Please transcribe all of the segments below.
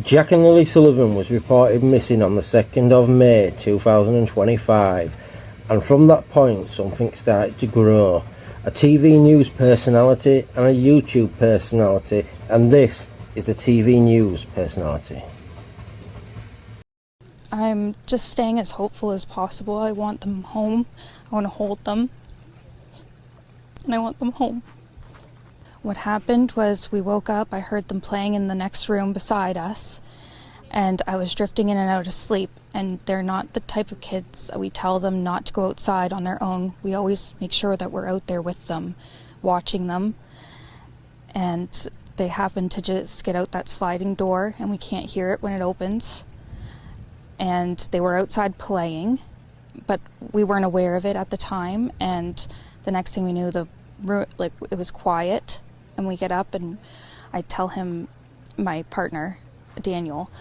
Jack and Lilly Sullivan was reported missing on the 2nd of May 2025, and from that point something started to grow. A TV news personality and a YouTube personality, and this is the TV news personality. I'm just staying as hopeful as possible. I want them home. I want to hold them. And I want them home. What happened was we woke up, I heard them playing in the next room beside us, and I was drifting in and out of sleep, and they're not the type of kids that we tell them not to go outside on their own. We always make sure that we're out there with them, watching them, and they happen to just get out that sliding door, and we can't hear it when it opens, and they were outside playing, but we weren't aware of it at the time, and the next thing we knew, it was quiet. And we get up and I tell him, my partner, Daniel,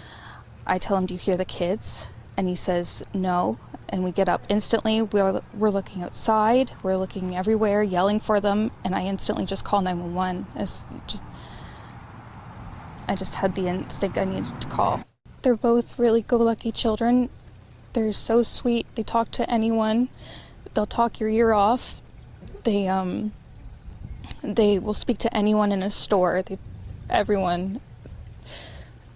I tell him, do you hear the kids? And he says, no. And we get up instantly. We're looking outside. We're looking everywhere, yelling for them. And I instantly just call 911. I just had the instinct I needed to call. They're both really go-lucky children. They're so sweet. They talk to anyone. They'll talk your ear off. They will speak to anyone in a store, everyone.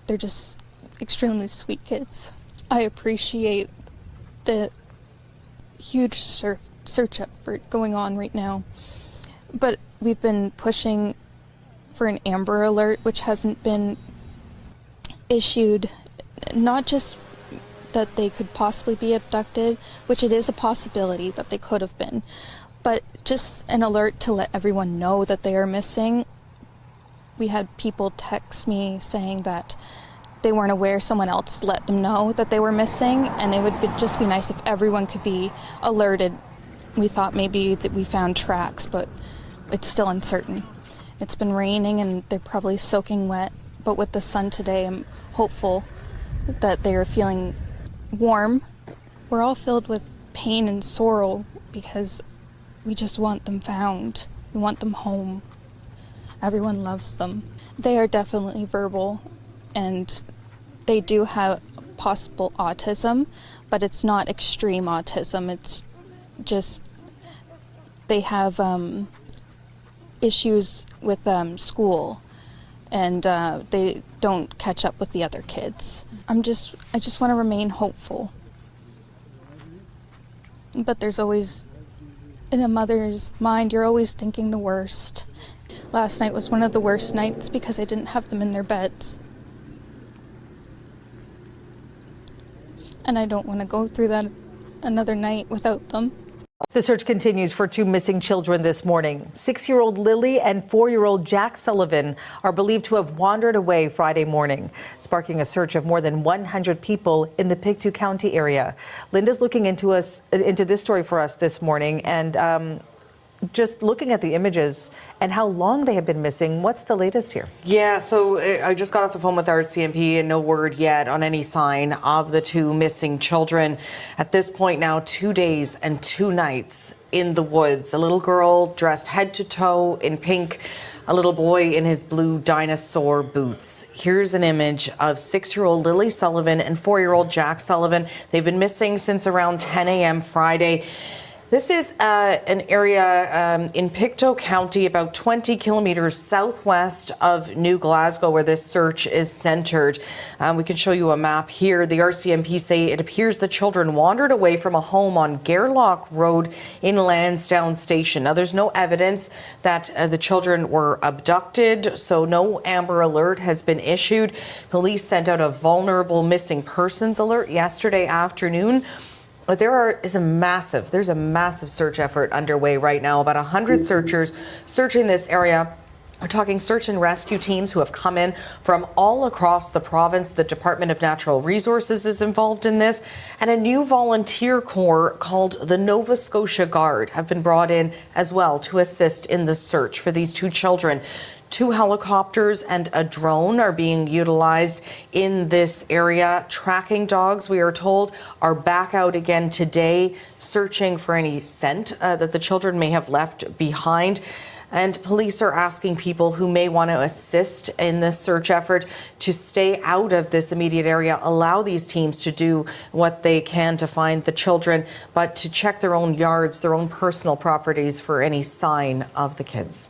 They're just extremely sweet kids. I appreciate the huge search effort going on right now. But we've been pushing for an Amber Alert, which hasn't been issued. Not just that they could possibly be abducted, which it is a possibility that they could have been, but just an alert to let everyone know that they are missing. We had people text me saying that they weren't aware, someone else let them know that they were missing, and it would just be nice if everyone could be alerted. We thought maybe that we found tracks, but it's still uncertain. It's been raining and they're probably soaking wet, but with the sun today, I'm hopeful that they are feeling warm. We're all filled with pain and sorrow because we just want them found. We want them home. Everyone loves them. They are definitely verbal, and they do have possible autism, but it's not extreme autism. It's just they have issues with school, and they don't catch up with the other kids. I just want to remain hopeful. But there's always, in a mother's mind, you're always thinking the worst. Last night was one of the worst nights because I didn't have them in their beds. And I don't want to go through that another night without them. The search continues for two missing children this morning. 6-year-old Lilly and 4-year-old Jack Sullivan are believed to have wandered away Friday morning, sparking a search of more than 100 people in the Pictou County area. Linda's looking into this story for us this morning, and just looking at the images and how long they have been missing. What's the latest here? Yeah, so I just got off the phone with our CMP and no word yet on any sign of the two missing children. At this point now, 2 days and 2 nights in the woods. A little girl dressed head to toe in pink, a little boy in his blue dinosaur boots. Here's an image of 6-year-old Lilly Sullivan and 4-year-old Jack Sullivan. They've been missing since around 10 a.m. Friday. This is an area in Pictou County, about 20 kilometers southwest of New Glasgow, where this search is centered. We can show you a map here. The RCMP say it appears the children wandered away from a home on Gairloch Road in Lansdowne Station. Now, there's no evidence that the children were abducted, so no Amber Alert has been issued. Police sent out a vulnerable missing persons alert yesterday afternoon. But there's a massive search effort underway right now. About 100 searchers searching this area. We're talking search and rescue teams who have come in from all across the province. The Department of Natural Resources is involved in this, and a new volunteer corps called the Nova Scotia Guard have been brought in as well to assist in the search for these two children. 2 helicopters and a drone are being utilized in this area. Tracking dogs, we are told, are back out again today, searching for any scent that the children may have left behind. And police are asking people who may want to assist in this search effort to stay out of this immediate area, allow these teams to do what they can to find the children, but to check their own yards, their own personal properties for any sign of the kids.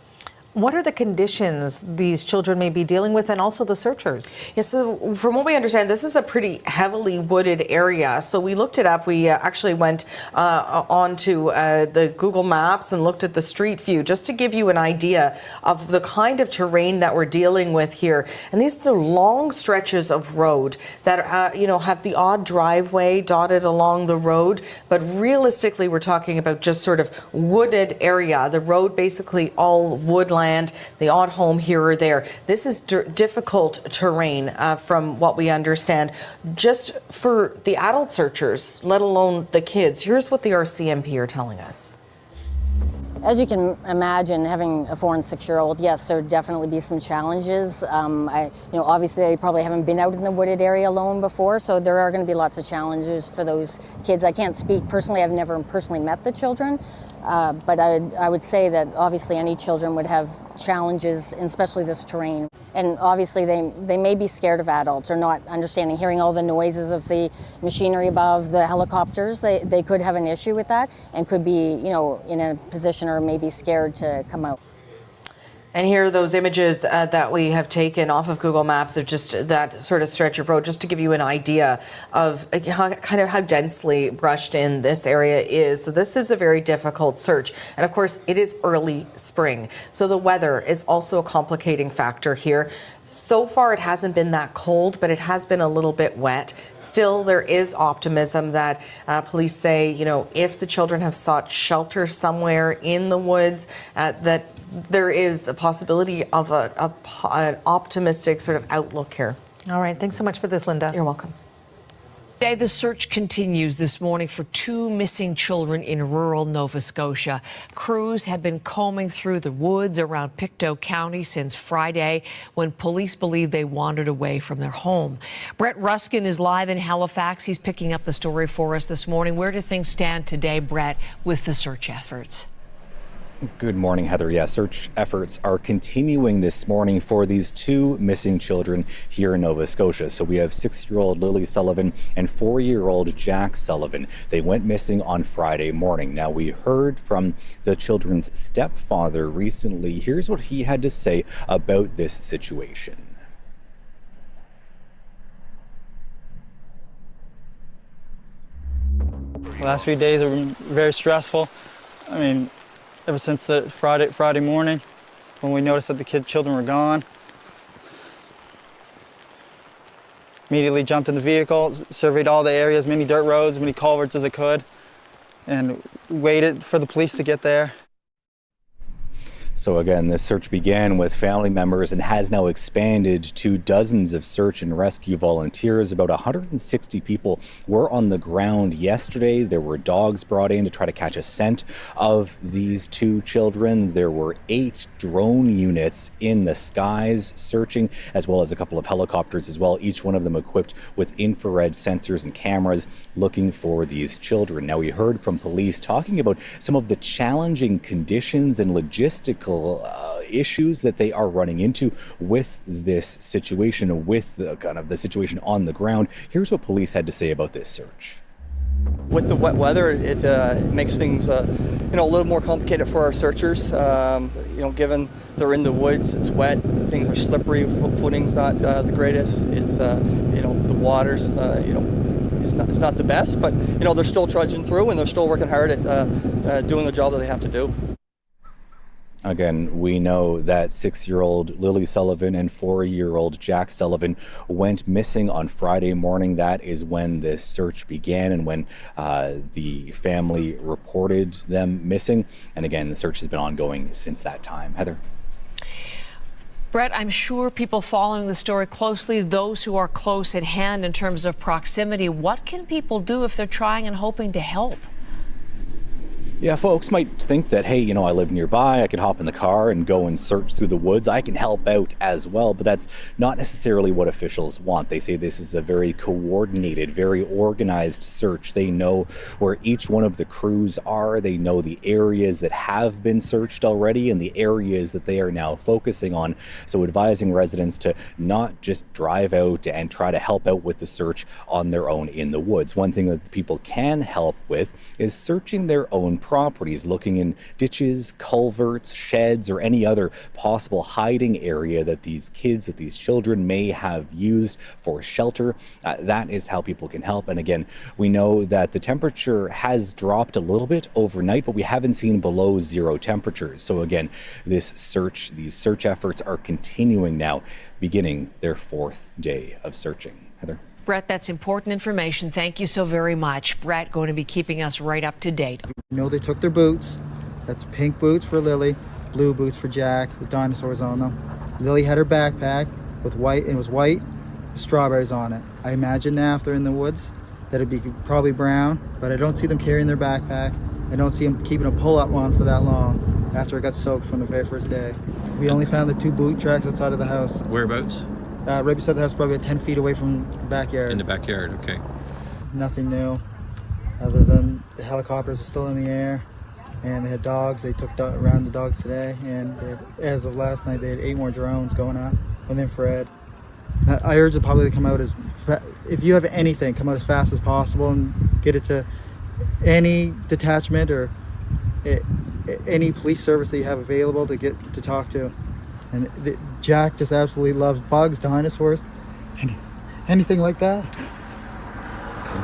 What are the conditions these children may be dealing with, and also the searchers? Yeah, so from what we understand, this is a pretty heavily wooded area. So we looked it up. We actually went onto the Google Maps and looked at the street view just to give you an idea of the kind of terrain that we're dealing with here. And these are long stretches of road that have the odd driveway dotted along the road, but realistically we're talking about just sort of wooded area. The road basically all woodland. The odd home here or there. This is difficult terrain from what we understand, just for the adult searchers, let alone the kids. Here's what the RCMP are telling us. As you can imagine, having a 4 and 6-year-old, yes, there would definitely be some challenges. Obviously they probably haven't been out in the wooded area alone before, so there are going to be lots of challenges for those kids. I can't speak personally, I've never personally met the children, but I would say that obviously any children would have challenges, especially this terrain. And obviously they may be scared of adults or not understanding, hearing all the noises of the machinery above, the helicopters. They could have an issue with that and could be, in a position or maybe scared to come out. And here are those images that we have taken off of Google Maps of just that sort of stretch of road, just to give you an idea of how densely brushed in this area is. So this is a very difficult search. And of course, it is early spring. So the weather is also a complicating factor here. So far, it hasn't been that cold, but it has been a little bit wet. Still, there is optimism that police say, if the children have sought shelter somewhere in the woods, that there is a possibility of an optimistic sort of outlook here. All right. Thanks so much for this, Linda. You're welcome. Today, the search continues this morning for 2 missing children in rural Nova Scotia. Crews have been combing through the woods around Pictou County since Friday, when police believe they wandered away from their home. Brett Ruskin is live in Halifax. He's picking up the story for us this morning. Where do things stand today, Brett, with the search efforts? Good morning, Heather. Yeah, search efforts are continuing this morning for these 2 missing children here in Nova Scotia. So we have 6-year-old Lilly Sullivan and 4-year-old Jack Sullivan. They went missing on Friday morning. Now, we heard from the children's stepfather recently. Here's what he had to say about this situation. The last few days have been very stressful. I mean, ever since the Friday morning, when we noticed that the children were gone. Immediately jumped in the vehicle, surveyed all the areas, many dirt roads, many culverts as I could, and waited for the police to get there. So again, this search began with family members and has now expanded to dozens of search and rescue volunteers. About 160 people were on the ground yesterday. There were dogs brought in to try to catch a scent of these 2 children. There were 8 drone units in the skies searching, as well as a couple of helicopters as well, each one of them equipped with infrared sensors and cameras looking for these children. Now, we heard from police talking about some of the challenging conditions and logistical issues that they are running into with this situation, with the situation on the ground. Here's what police had to say about this search. With the wet weather, it makes things a little more complicated for our searchers. Given they're in the woods, it's wet, things are slippery, footing's not the greatest. It's the water's it's not the best, but they're still trudging through and they're still working hard at doing the job that they have to do. Again, we know that 6-year-old Lilly Sullivan and 4-year-old Jack Sullivan went missing on Friday morning. That is when this search began and when the family reported them missing. And again, the search has been ongoing since that time. Heather. Brett, I'm sure people following the story closely, those who are close at hand in terms of proximity, what can people do if they're trying and hoping to help? Yeah, folks might think that, hey, I live nearby, I could hop in the car and go and search through the woods. I can help out as well, but that's not necessarily what officials want. They say this is a very coordinated, very organized search. They know where each one of the crews are. They know the areas that have been searched already and the areas that they are now focusing on. So advising residents to not just drive out and try to help out with the search on their own in the woods. One thing that people can help with is searching their own properties, looking in ditches, culverts, sheds, or any other possible hiding area that these kids, that these children may have used for shelter. That is how people can help. And again, we know that the temperature has dropped a little bit overnight, but we haven't seen below zero temperatures. So again, these search efforts are continuing now, beginning their 4th day of searching. Heather? Brett, that's important information. Thank you so very much. Brett going to be keeping us right up to date. They took their boots. That's pink boots for Lily, blue boots for Jack with dinosaurs on them. Lily had her backpack with white, and it was white with strawberries on it. I imagine now if they're in the woods that it'd be probably brown, but I don't see them carrying their backpack. I don't see them keeping a pull-up one for that long after it got soaked from the very first day. We only found the 2 boot tracks outside of the house. Whereabouts? Right beside the house, probably 10 feet away from the backyard. In the backyard, okay. Nothing new, other than the helicopters are still in the air, and they had dogs. They took around the dogs today, and as of last night, they had 8 more drones going up with infrared. I urge the public to come out if you have anything, come out as fast as possible and get it to any detachment or any police service that you have available to get to talk to. And Jack just absolutely loves bugs, dinosaurs, and anything like that.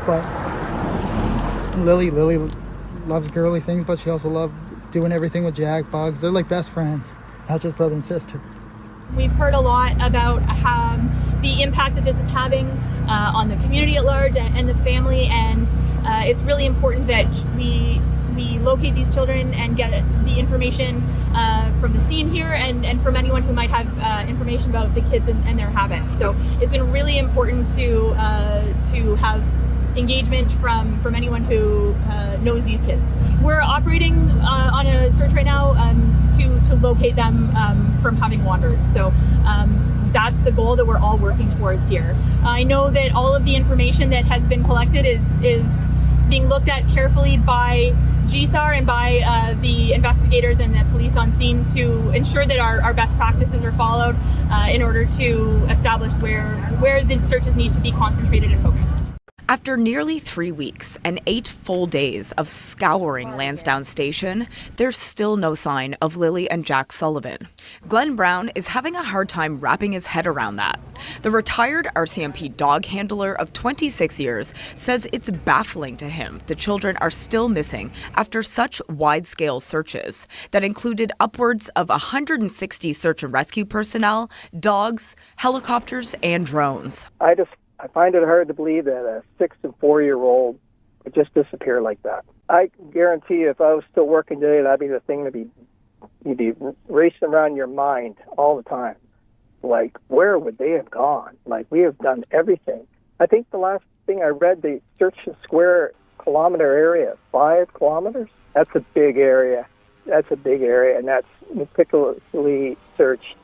But Lily loves girly things, but she also loves doing everything with Jack, bugs. They're like best friends, not just brother and sister. We've heard a lot about the impact that this is having on the community at large and the family, and it's really important that we locate these children and get the information from the scene here and from anyone who might have information about the kids and their habits. So it's been really important to have engagement from anyone who knows these kids. We're operating on a search right now to locate them from having wandered. So that's the goal that we're all working towards here. I know that all of the information that has been collected is being looked at carefully by GSAR and by the investigators and the police on scene to ensure that our best practices are followed in order to establish where the searches need to be concentrated and focused. After nearly 3 weeks and 8 full days of scouring Lansdowne Station, there's still no sign of Lily and Jack Sullivan. Glenn Brown is having a hard time wrapping his head around that. The retired RCMP dog handler of 26 years says it's baffling to him the children are still missing after such wide-scale searches that included upwards of 160 search and rescue personnel, dogs, helicopters, and drones. I find it hard to believe that a 6 and 4-year-old would just disappear like that. I guarantee you, if I was still working today, that'd be the thing you'd be racing around your mind all the time. Like, where would they have gone? Like, we have done everything. I think the last thing I read, they searched a square kilometer area, 5 kilometers. That's a big area. And that's meticulously searched.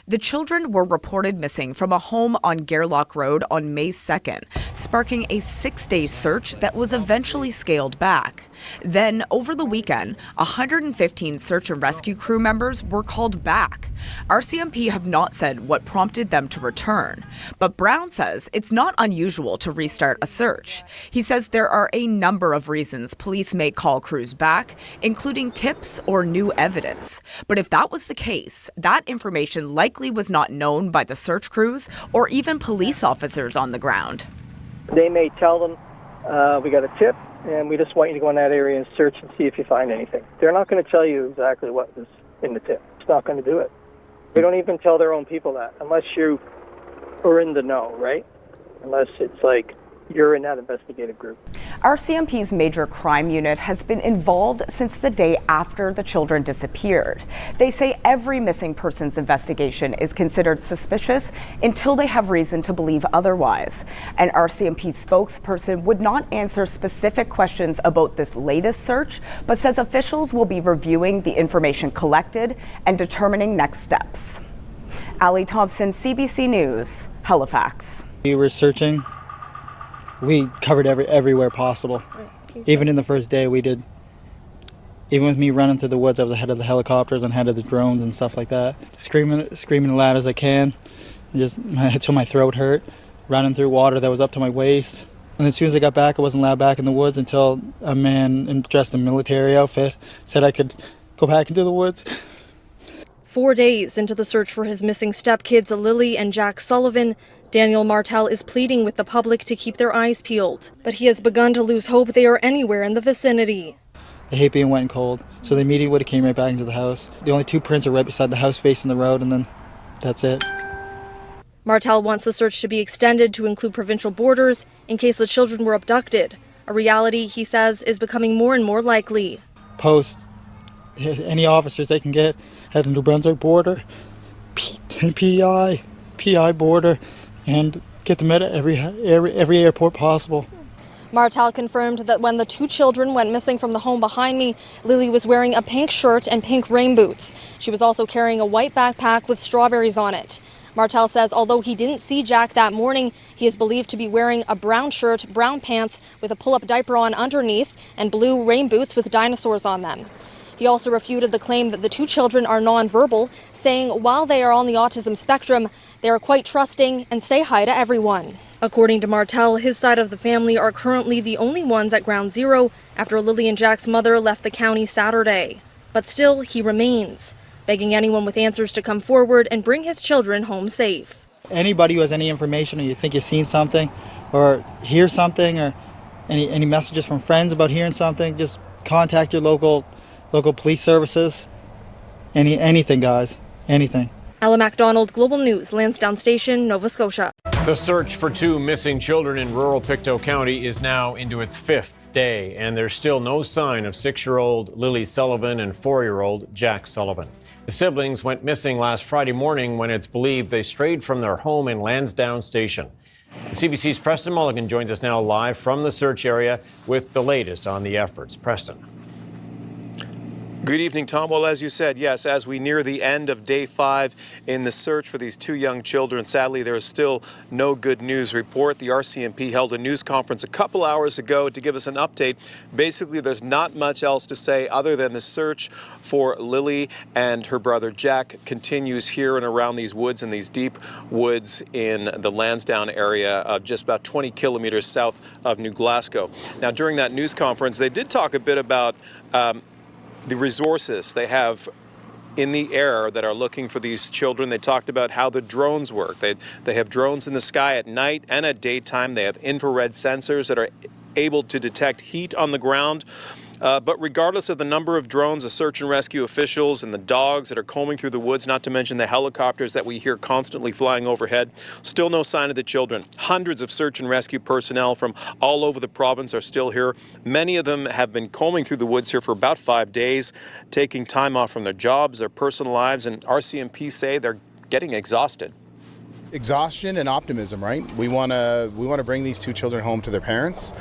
The children were reported missing from a home on Gairloch Road on May 2nd, sparking a 6-day search that was eventually scaled back. Then, over the weekend, 115 search and rescue crew members were called back. RCMP have not said what prompted them to return, but Brown says it's not unusual to restart a search. He says there are a number of reasons police may call crews back, including tips or new evidence. But if that was the case, that information likely was not known by the search crews or even police officers on the ground. They may tell them, we got a tip, and we just want you to go in that area and search and see if you find anything. They're not going to tell you exactly what was in the tip. It's not going to do it. They don't even tell their own people that, unless you are in the know, right? Unless it's like you're in that investigative group. RCMP's Major Crime Unit has been involved since the day after the children disappeared. They say every missing persons investigation is considered suspicious until they have reason to believe otherwise. An RCMP spokesperson would not answer specific questions about this latest search, but says officials will be reviewing the information collected and determining next steps. Ali Thompson, CBC News, Halifax. We were searching. We covered everywhere possible. Even in the first day we did. Even with me running through the woods, I was ahead of the helicopters and ahead of the drones and stuff like that. Screaming as loud as I can, just until my throat hurt. Running through water that was up to my waist. And as soon as I got back, I wasn't allowed back in the woods until a man dressed in military outfit said I could go back into the woods. 4 days into the search for his missing stepkids, Lilly and Jack Sullivan, Daniel Martell is pleading with the public to keep their eyes peeled. But he has begun to lose hope they are anywhere in the vicinity. I hate being wet and cold, so they immediately would have came right back into the house. The only two prints are right beside the house facing the road, and then that's it. Martell wants the search to be extended to include provincial borders in case the children were abducted, a reality he says is becoming more and more likely. Post any officers they can get at the New Brunswick border, PI border, and get them at every airport possible. Martell confirmed that when the two children went missing from the home behind me, Lilly was wearing a pink shirt and pink rain boots. She was also carrying a white backpack with strawberries on it. Martell says although he didn't see Jack that morning, he is believed to be wearing a brown shirt, brown pants with a pull-up diaper on underneath, and blue rain boots with dinosaurs on them. He also refuted the claim that the two children are nonverbal, saying while they are on the autism spectrum, they are quite trusting and say hi to everyone. According to Martell, his side of the family are currently the only ones at ground zero after Lilly and Jack's mother left the county Saturday. But still, he remains, begging anyone with answers to come forward and bring his children home safe. Anybody who has any information or you think you've seen something or hear something or any messages from friends about hearing something, just contact your local police services. Anything, guys. Anything. Ella MacDonald, Global News, Lansdowne Station, Nova Scotia. The search for two missing children in rural Pictou County is now into its 5th day, and there's still no sign of 6-year-old Lilly Sullivan and 4-year-old Jack Sullivan. The siblings went missing last Friday morning when it's believed they strayed from their home in Lansdowne Station. The CBC's Preston Mulligan joins us now live from the search area with the latest on the efforts. Preston. Good evening, Tom. Well, as you said, yes, as we near the end of day 5 in the search for these two young children, sadly, there is still no good news report. The RCMP held a news conference a couple hours ago to give us an update. Basically, there's not much else to say other than the search for Lilly and her brother Jack continues here and around these woods, in these deep woods in the Lansdowne area, just about 20 kilometers south of New Glasgow. Now, during that news conference, they did talk a bit about the resources they have in the air that are looking for these children. They talked about how the drones work. They have drones in the sky at night and at daytime. They have infrared sensors that are able to detect heat on the ground. But regardless of the number of drones, the search and rescue officials and the dogs that are combing through the woods, not to mention the helicopters that we hear constantly flying overhead, still no sign of the children. Hundreds of search and rescue personnel from all over the province are still here. Many of them have been combing through the woods here for about 5 days, taking time off from their jobs, their personal lives, and RCMP say they're getting exhausted. Exhaustion and optimism, right? We want to bring these two children home to their parents.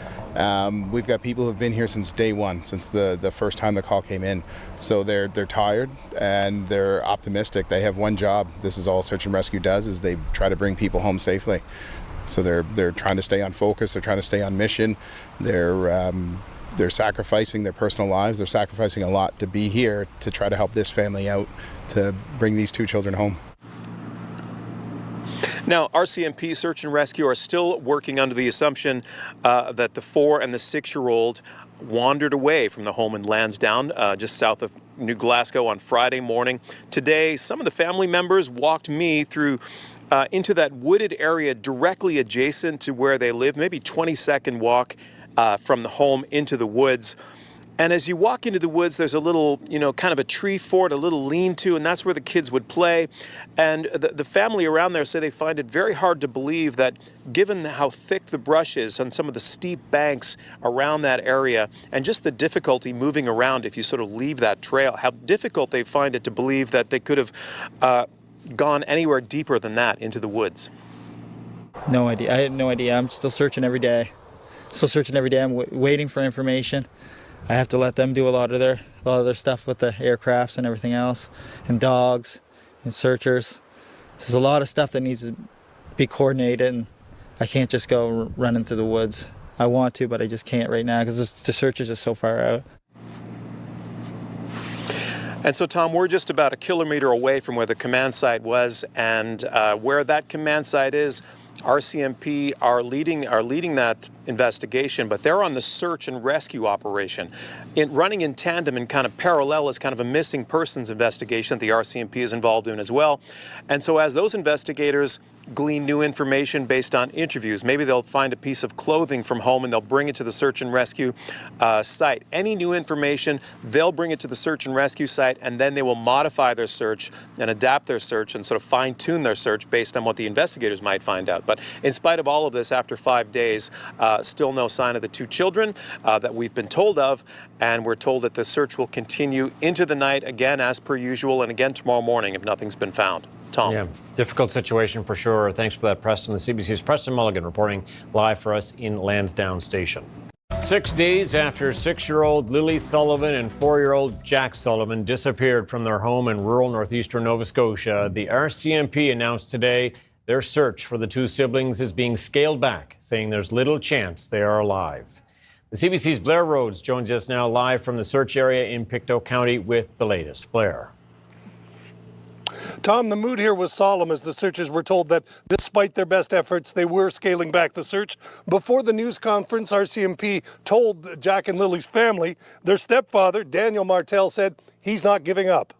We've got people who've been here since day one, since the first time the call came in. So they're tired and they're optimistic. They have one job. This is all search and rescue does, is they try to bring people home safely. So they're trying to stay on focus. They're trying to stay on mission. They're sacrificing their personal lives. They're sacrificing a lot to be here to try to help this family out, to bring these two children home. Now, RCMP Search and Rescue are still working under the assumption that the 4- and 6-year-old wandered away from the home in Lansdowne, just south of New Glasgow, on Friday morning. Today, some of the family members walked me through into that wooded area directly adjacent to where they live, maybe 20-second walk from the home into the woods. And as you walk into the woods, there's a little, kind of a tree fort, a little lean-to, and that's where the kids would play. And the family around there say they find it very hard to believe that, given how thick the brush is on some of the steep banks around that area, and just the difficulty moving around if you sort of leave that trail, how difficult they find it to believe that they could have gone anywhere deeper than that into the woods. No idea. I had no idea. I'm still searching every day. I'm waiting for information. I have to let them do a lot of their stuff with the aircrafts and everything else, and dogs and searchers. There's a lot of stuff that needs to be coordinated, and I can't just go running through the woods. I want to, but I just can't right now because the search is just so far out. And so, Tom, we're just about a kilometer away from where the command site was, and where that command site is, RCMP are leading that investigation, but they're on the search and rescue operation. Running in tandem and kind of parallel is kind of a missing persons investigation that the RCMP is involved in as well. And so as those investigators glean new information based on interviews, maybe they'll find a piece of clothing from home and they'll bring it to the search and rescue site. Any new information, they'll bring it to the search and rescue site, and then they will modify their search and adapt their search and sort of fine-tune their search based on what the investigators might find out. But in spite of all of this, after 5 days, still no sign of the two children that we've been told of, and we're told that the search will continue into the night, again as per usual, and again tomorrow morning if nothing's been found. Tom. Yeah, difficult situation for sure. Thanks for that, Preston. The CBC's Preston Mulligan reporting live for us in Lansdowne Station. 6 days after 6-year-old Lilly Sullivan and 4-year-old Jack Sullivan disappeared from their home in rural northeastern Nova Scotia, the RCMP announced today their search for the two siblings is being scaled back, saying there's little chance they are alive. The CBC's Blair Rhodes joins us now live from the search area in Pictou County with the latest. Blair. Tom, the mood here was solemn as the searchers were told that despite their best efforts, they were scaling back the search. Before the news conference, RCMP told Jack and Lily's family, their stepfather, Daniel Martell, said he's not giving up.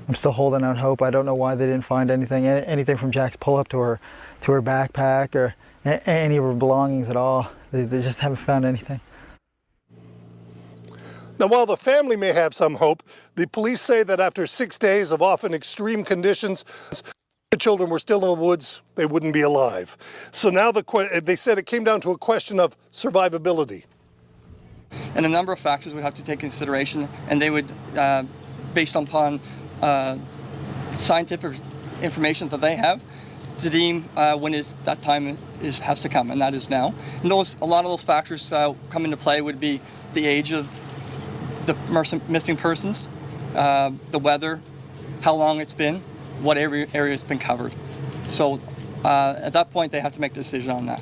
I'm still holding out hope. I don't know why they didn't find anything from Jack's pull-up to her backpack or any of her belongings at all. They just haven't found anything. Now, while the family may have some hope, the police say that after 6 days of often extreme conditions, the children were still in the woods, they wouldn't be alive. So now they said it came down to a question of survivability. And a number of factors would have to take consideration, and they would, based upon scientific information that they have, to deem when that time has to come, and that is now. And a lot of those factors come into play would be the age of the missing persons, the weather, how long it's been, what area has been covered. So at that point, they have to make a decision on that.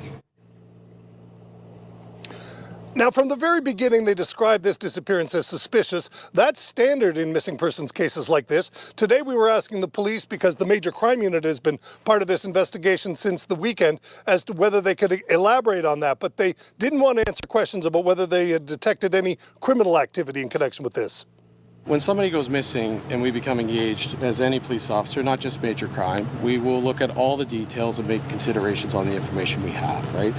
Now, from the very beginning, they described this disappearance as suspicious. That's standard in missing persons cases like this. Today, we were asking the police, because the major crime unit has been part of this investigation since the weekend, as to whether they could elaborate on that. But they didn't want to answer questions about whether they had detected any criminal activity in connection with this. When somebody goes missing and we become engaged as any police officer, not just major crime, we will look at all the details and make considerations on the information we have, right?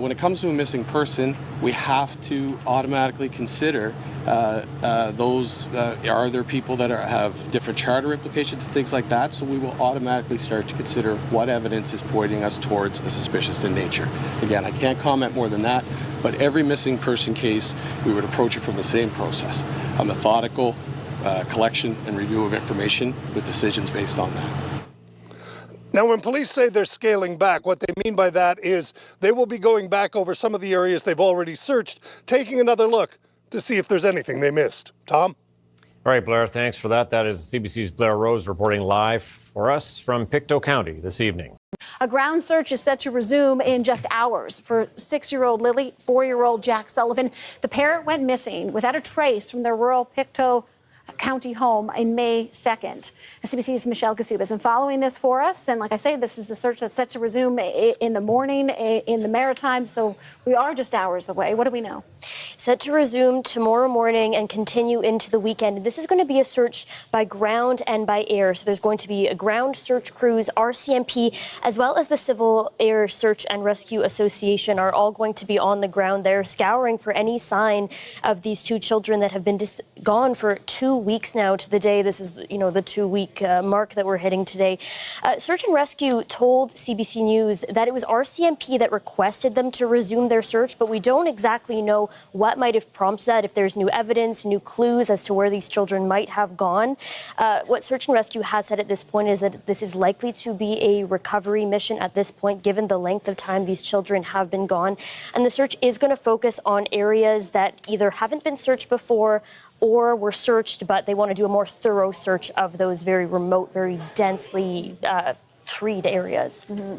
When it comes to a missing person, we have to automatically consider are there people that have different charter implications and things like that? So we will automatically start to consider what evidence is pointing us towards a suspicious in nature. Again, I can't comment more than that, but every missing person case, we would approach it from the same process, a methodical collection and review of information with decisions based on that. Now, when police say they're scaling back, what they mean by that is they will be going back over some of the areas they've already searched, taking another look to see if there's anything they missed. Tom? All right, Blair, thanks for that. That is CBC's Blair Rose reporting live for us from Pictou County this evening. A ground search is set to resume in just hours for 6-year-old Lilly, 4-year-old Jack Sullivan. The pair went missing without a trace from their rural Pictou County home in May 2nd. CBC's Michelle Kasub has been following this for us. And like I say, this is a search that's set to resume in the morning in the Maritime. So we are just hours away. What do we know? Set to resume tomorrow morning and continue into the weekend. This is going to be a search by ground and by air. So there's going to be a ground search crews, RCMP, as well as the Civil Air Search and Rescue Association are all going to be on the ground there, scouring for any sign of these two children that have been gone for 2 weeks now to the day. This is, the 2-week mark that we're hitting today. Search and Rescue told CBC News that it was RCMP that requested them to resume their search, but we don't exactly know what might have prompted that, if there's new evidence, new clues as to where these children might have gone. What Search and Rescue has said at this point is that this is likely to be a recovery mission at this point, given the length of time these children have been gone. And the search is going to focus on areas that either haven't been searched before or were searched, but they want to do a more thorough search of those very remote, very densely treed areas. Mm-hmm.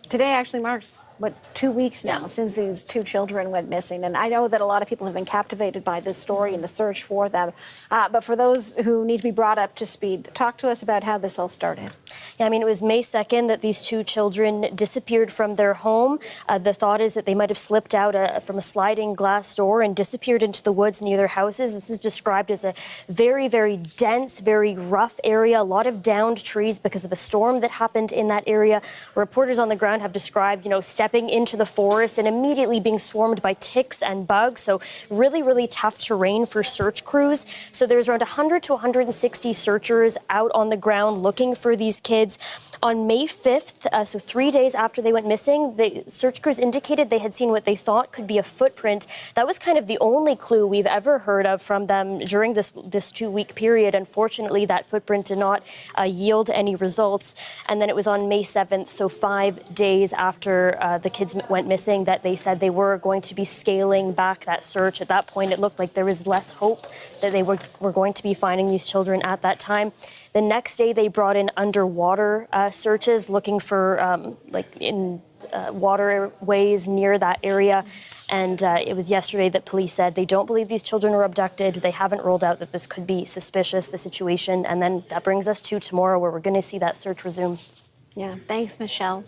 Today actually marks, 2 weeks now since these two children went missing. And I know that a lot of people have been captivated by this story and the search for them. But for those who need to be brought up to speed, talk to us about how this all started. Yeah, it was May 2nd that these two children disappeared from their home. The thought is that they might have slipped out from a sliding glass door and disappeared into the woods near their houses. This is described as a very, very dense, very rough area, a lot of downed trees because of a storm that happened in that area. Reporters on the ground have described, stepping into the forest and immediately being swarmed by ticks and bugs. So really, really tough terrain for search crews. So there's around 100 to 160 searchers out on the ground looking for these kids. On May 5th, so 3 days after they went missing, the search crews indicated they had seen what they thought could be a footprint. That was kind of the only clue we've ever heard of from them during this 2-week period. Unfortunately, that footprint did not yield any results. And then it was on May 7th, so 5 days after the kids went missing, that they said they were going to be scaling back that search. At that point, it looked like there was less hope that they were going to be finding these children at that time. The next day, they brought in underwater searches looking for waterways near that area. And it was yesterday that police said they don't believe these children were abducted. They haven't ruled out that this could be suspicious, the situation. And then that brings us to tomorrow, where we're going to see that search resume. Yeah, thanks, Michelle.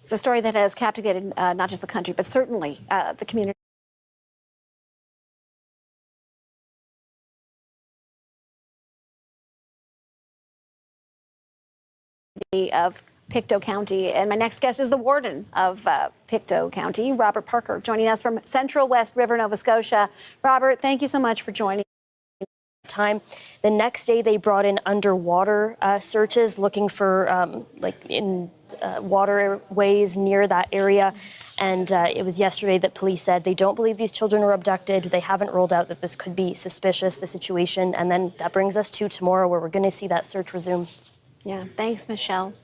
It's a story that has captivated not just the country, but certainly the community. Of Pictou County. And my next guest is the warden of Pictou County, Robert Parker, joining us from Central West River, Nova Scotia. Robert, thank you so much for joining. The next day, they brought in underwater searches looking for waterways near that area. And it was yesterday that police said they don't believe these children were abducted. They haven't ruled out that this could be suspicious, the situation. And then that brings us to tomorrow, where we're going to see that search resume. Yeah, thanks, Michelle.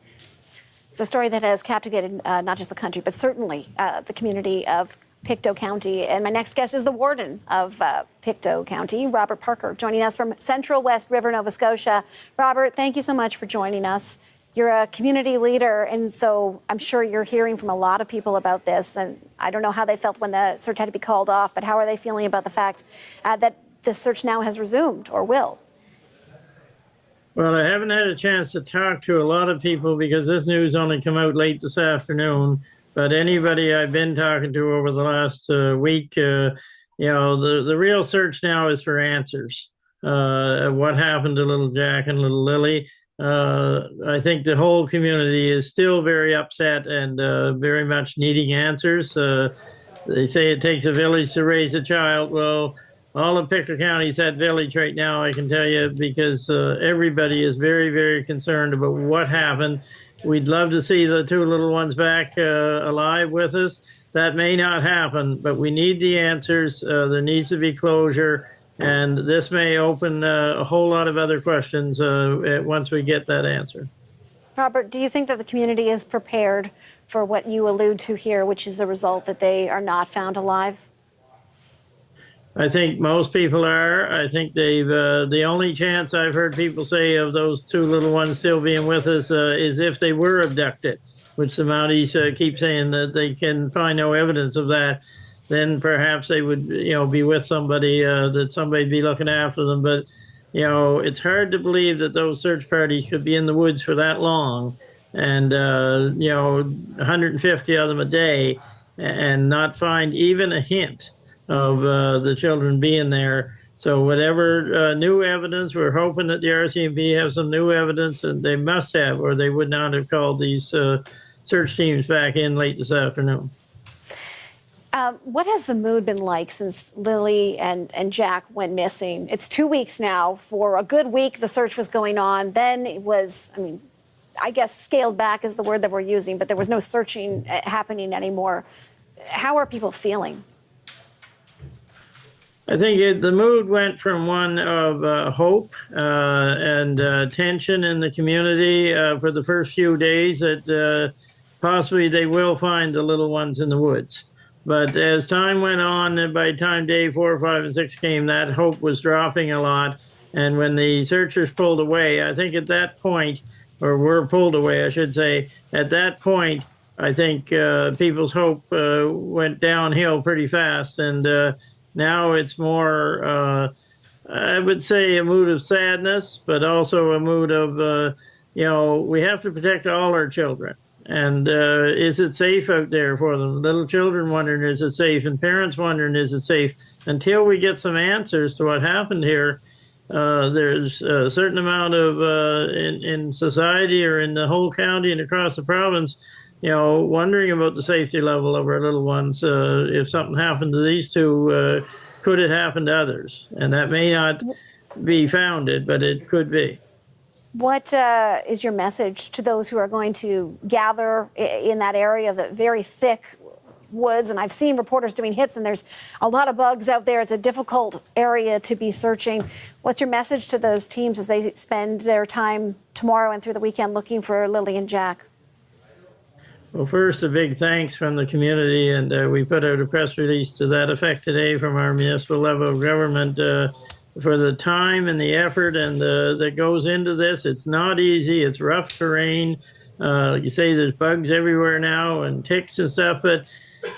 It's a story that has captivated not just the country, but certainly the community of Pictou County. And my next guest is the warden of Pictou County, Robert Parker, joining us from Central West River, Nova Scotia. Robert, thank you so much for joining us. You're a community leader, and so I'm sure you're hearing from a lot of people about this. And I don't know how they felt when the search had to be called off, but how are they feeling about the fact that the search now has resumed or will? Well, I haven't had a chance to talk to a lot of people because this news only came out late this afternoon. But anybody I've been talking to over the last week, the real search now is for answers. What happened to little Jack and little Lily? I think the whole community is still very upset and very much needing answers. They say it takes a village to raise a child. Well, all of Pictou County is that village right now, I can tell you, because everybody is very, very concerned about what happened. We'd love to see the two little ones back alive with us. That may not happen, but we need the answers. There needs to be closure, and this may open a whole lot of other questions once we get that answer. Robert, do you think that the community is prepared for what you allude to here, which is a result that they are not found alive? I think most people are. I think they've, the only chance I've heard people say of those two little ones still being with us is if they were abducted, which the Mounties keep saying that they can find no evidence of that. Then perhaps they would, be with somebody, that somebody'd be looking after them. But it's hard to believe that those search parties could be in the woods for that long, and 150 of them a day, and not find even a hint of the children being there. So whatever new evidence, we're hoping that the RCMP have some new evidence, and they must have, or they would not have called these search teams back in late this afternoon. What has the mood been like since Lilly and Jack went missing? It's 2 weeks now. For a good week, the search was going on. Then it was, I guess scaled back is the word that we're using, but there was no searching happening anymore. How are people feeling? I think the mood went from one of hope and tension in the community for the first few days that possibly they will find the little ones in the woods. But as time went on, and by the time day 4, 5, and 6 came, that hope was dropping a lot. And when the searchers pulled away, I think at that point, or were pulled away, I should say, at that point, I think people's hope went downhill pretty fast. And now it's more, I would say, a mood of sadness, but also a mood of, we have to protect all our children. And is it safe out there for them? Little children wondering, is it safe? And parents wondering, is it safe? Until we get some answers to what happened here, there's a certain amount of, in society or in the whole county and across the province, wondering about the safety level of our little ones. If something happened to these two, could it happen to others? And that may not be founded, but it could be. What is your message to those who are going to gather in that area of the very thick woods? And I've seen reporters doing hits, and there's a lot of bugs out there. It's a difficult area to be searching. What's your message to those teams as they spend their time tomorrow and through the weekend looking for Lilly and Jack? Well, first, a big thanks from the community, and we put out a press release to that effect today from our municipal level of government for the time and the effort and that goes into this. It's not easy. It's rough terrain. Like you say, there's bugs everywhere now and ticks and stuff, but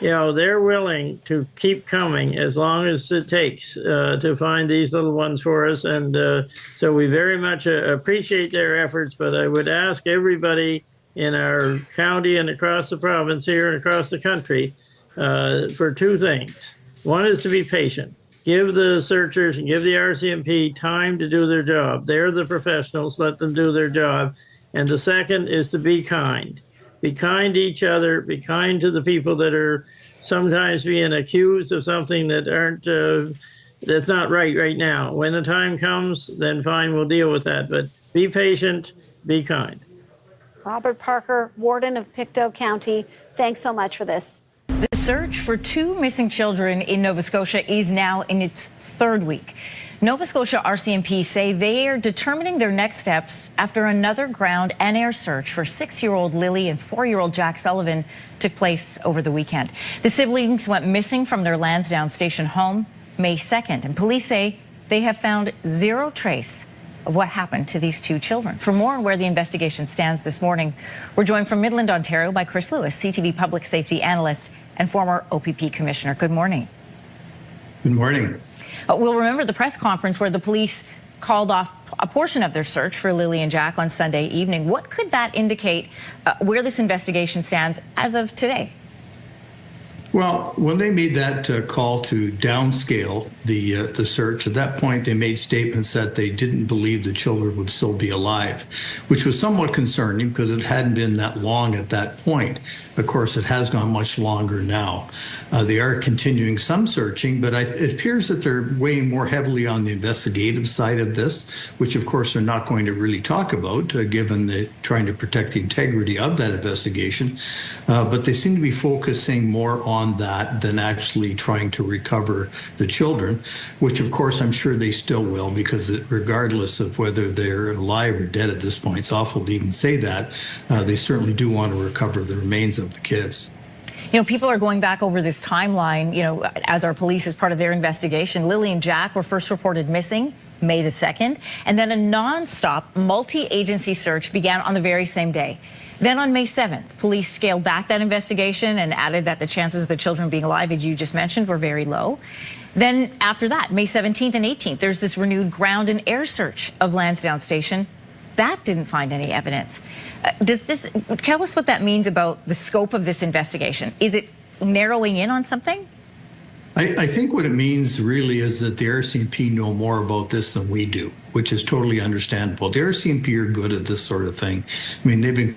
they're willing to keep coming as long as it takes to find these little ones for us. And so we very much appreciate their efforts, but I would ask everybody in our county and across the province here and across the country for two things. One is to be patient. Give the searchers and give the RCMP time to do their job. They're the professionals. Let them do their job. And the second is to be kind. Be kind to each other. Be kind to the people that are sometimes being accused of something that that's not right now. When the time comes, then fine, we'll deal with that. But be patient, be kind. Robert Parker, Warden of Pictou County, thanks so much for this. The search for two missing children in Nova Scotia is now in its third week. Nova Scotia RCMP say they are determining their next steps after another ground and air search for 6-year-old Lilly and 4-year-old Jack Sullivan took place over the weekend. The siblings went missing from their Lansdowne Station home May 2nd, and police say they have found zero trace of what happened to these two children. For more on where the investigation stands this morning, we're joined from Midland, Ontario by Chris Lewis, CTV public safety analyst and former OPP commissioner. Good morning. Good morning. We'll remember the press conference where the police called off a portion of their search for Lilly and Jack on Sunday evening. What could that indicate where this investigation stands as of today? Well, when they made that call to downscale the search, at that point they made statements that they didn't believe the children would still be alive, which was somewhat concerning because it hadn't been that long at that point. Of course, it has gone much longer now. They are continuing some searching, but it appears that they're weighing more heavily on the investigative side of this, which of course they're not going to really talk about, given the trying to protect the integrity of that investigation. But they seem to be focusing more on that than actually trying to recover the children, which of course I'm sure they still will, because regardless of whether they're alive or dead at this point, it's awful to even say that, they certainly do want to recover the remains of the kids. People are going back over this timeline, as our police as part of their investigation. Lilly and Jack were first reported missing May the 2nd, and then a non-stop multi-agency search began on the very same day. Then on May 7th, police scaled back that investigation and added that the chances of the children being alive, as you just mentioned, were very low. Then after that, May 17th and 18th, there's this renewed ground and air search of Lansdowne Station. That didn't find any evidence. Tell us what that means about the scope of this investigation. Is it narrowing in on something? I think what it means really is that the RCMP know more about this than we do, which is totally understandable. The RCMP are good at this sort of thing. I mean, they've been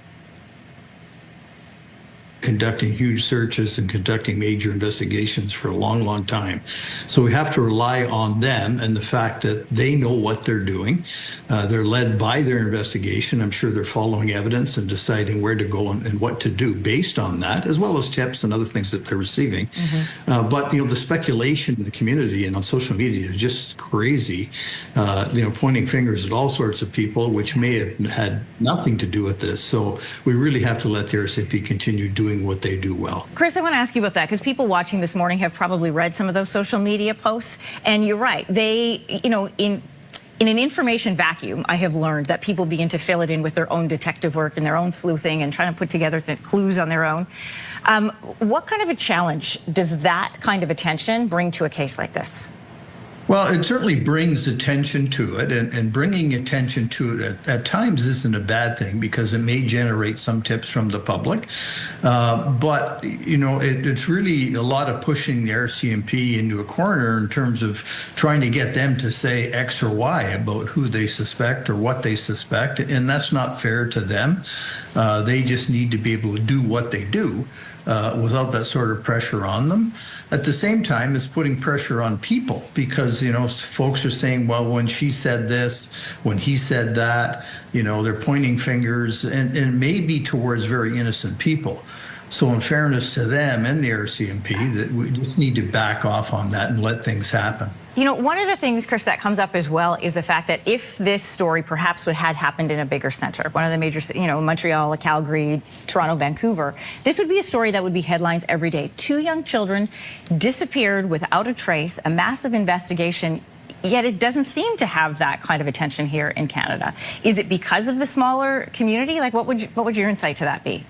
conducting huge searches and conducting major investigations for a long, long time. So we have to rely on them and the fact that they know what they're doing. They're led by their investigation. I'm sure they're following evidence and deciding where to go and what to do based on that, as well as tips and other things that they're receiving. But, the speculation in the community and on social media is just crazy, pointing fingers at all sorts of people, which may have had nothing to do with this. So we really have to let the RCMP continue doing what they do well. Chris, I want to ask you about that because people watching this morning have probably read some of those social media posts. And you're right. They, in an information vacuum, I have learned that people begin to fill it in with their own detective work and their own sleuthing and trying to put together clues on their own. What kind of a challenge does that kind of attention bring to a case like this? Well, it certainly brings attention to it, and bringing attention to it at times isn't a bad thing because it may generate some tips from the public. But, it's really a lot of pushing the RCMP into a corner in terms of trying to get them to say X or Y about who they suspect or what they suspect, and that's not fair to them. They just need to be able to do what they do without that sort of pressure on them. At the same time, it's putting pressure on people because, folks are saying, well, when she said this, when he said that, they're pointing fingers and maybe towards very innocent people. So in fairness to them and the RCMP, that we just need to back off on that and let things happen. One of the things, Chris, that comes up as well is the fact that if this story perhaps had happened in a bigger center, one of the major, Montreal, Calgary, Toronto, Vancouver, this would be a story that would be headlines every day. 2 young children disappeared without a trace, a massive investigation, yet it doesn't seem to have that kind of attention here in Canada. Is it because of the smaller community? What would your insight to that be?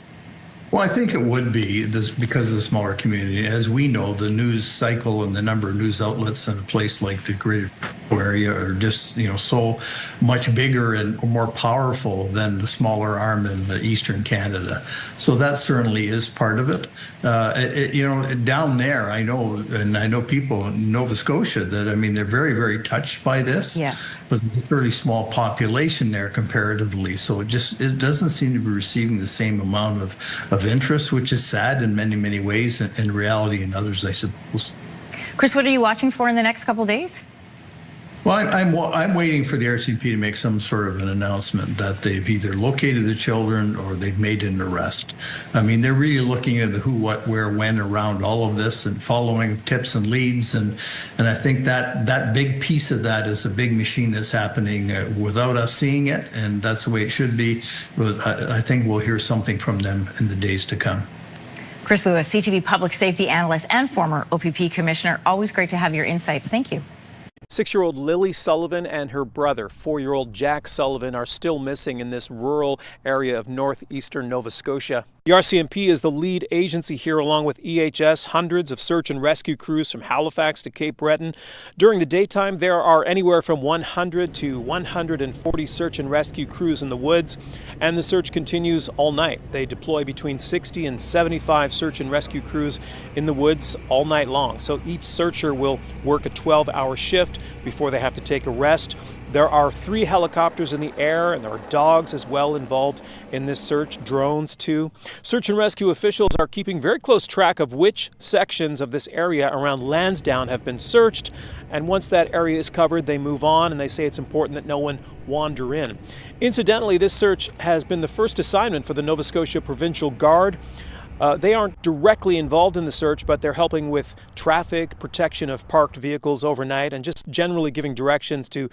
Well, I think it would be because of the smaller community. As we know, the news cycle and the number of news outlets in a place like the Greater area are just, so much bigger and more powerful than the smaller arm in Eastern Canada. So that certainly is part of it. Down there, I know people in Nova Scotia that, they're very, very touched by this. Yeah. But there's a fairly small population there comparatively. So it doesn't seem to be receiving the same amount of interest, which is sad in many, many ways, and in reality in others, I suppose. Chris, what are you watching for in the next couple of days? Well, I'm waiting for the RCMP to make some sort of an announcement that they've either located the children or they've made an arrest. They're really looking at the who, what, where, when around all of this and following tips and leads. And I think that big piece of that is a big machine that's happening without us seeing it. And that's the way it should be. But I think we'll hear something from them in the days to come. Chris Lewis, CTV public safety analyst and former OPP commissioner. Always great to have your insights. Thank you. 6-year-old Lilly Sullivan and her brother, 4-year-old Jack Sullivan, are still missing in this rural area of northeastern Nova Scotia. The RCMP is the lead agency here, along with EHS, hundreds of search and rescue crews from Halifax to Cape Breton. During the daytime, there are anywhere from 100 to 140 search and rescue crews in the woods, and the search continues all night. They deploy between 60 and 75 search and rescue crews in the woods all night long. So each searcher will work a 12-hour shift before they have to take a rest. There are 3 helicopters in the air, and there are dogs as well involved in this search, drones too. Search and rescue officials are keeping very close track of which sections of this area around Lansdowne have been searched, and once that area is covered, they move on, and they say it's important that no one wander in. Incidentally, this search has been the first assignment for the Nova Scotia Provincial Guard. They aren't directly involved in the search, but they're helping with traffic, protection of parked vehicles overnight, and just generally giving directions to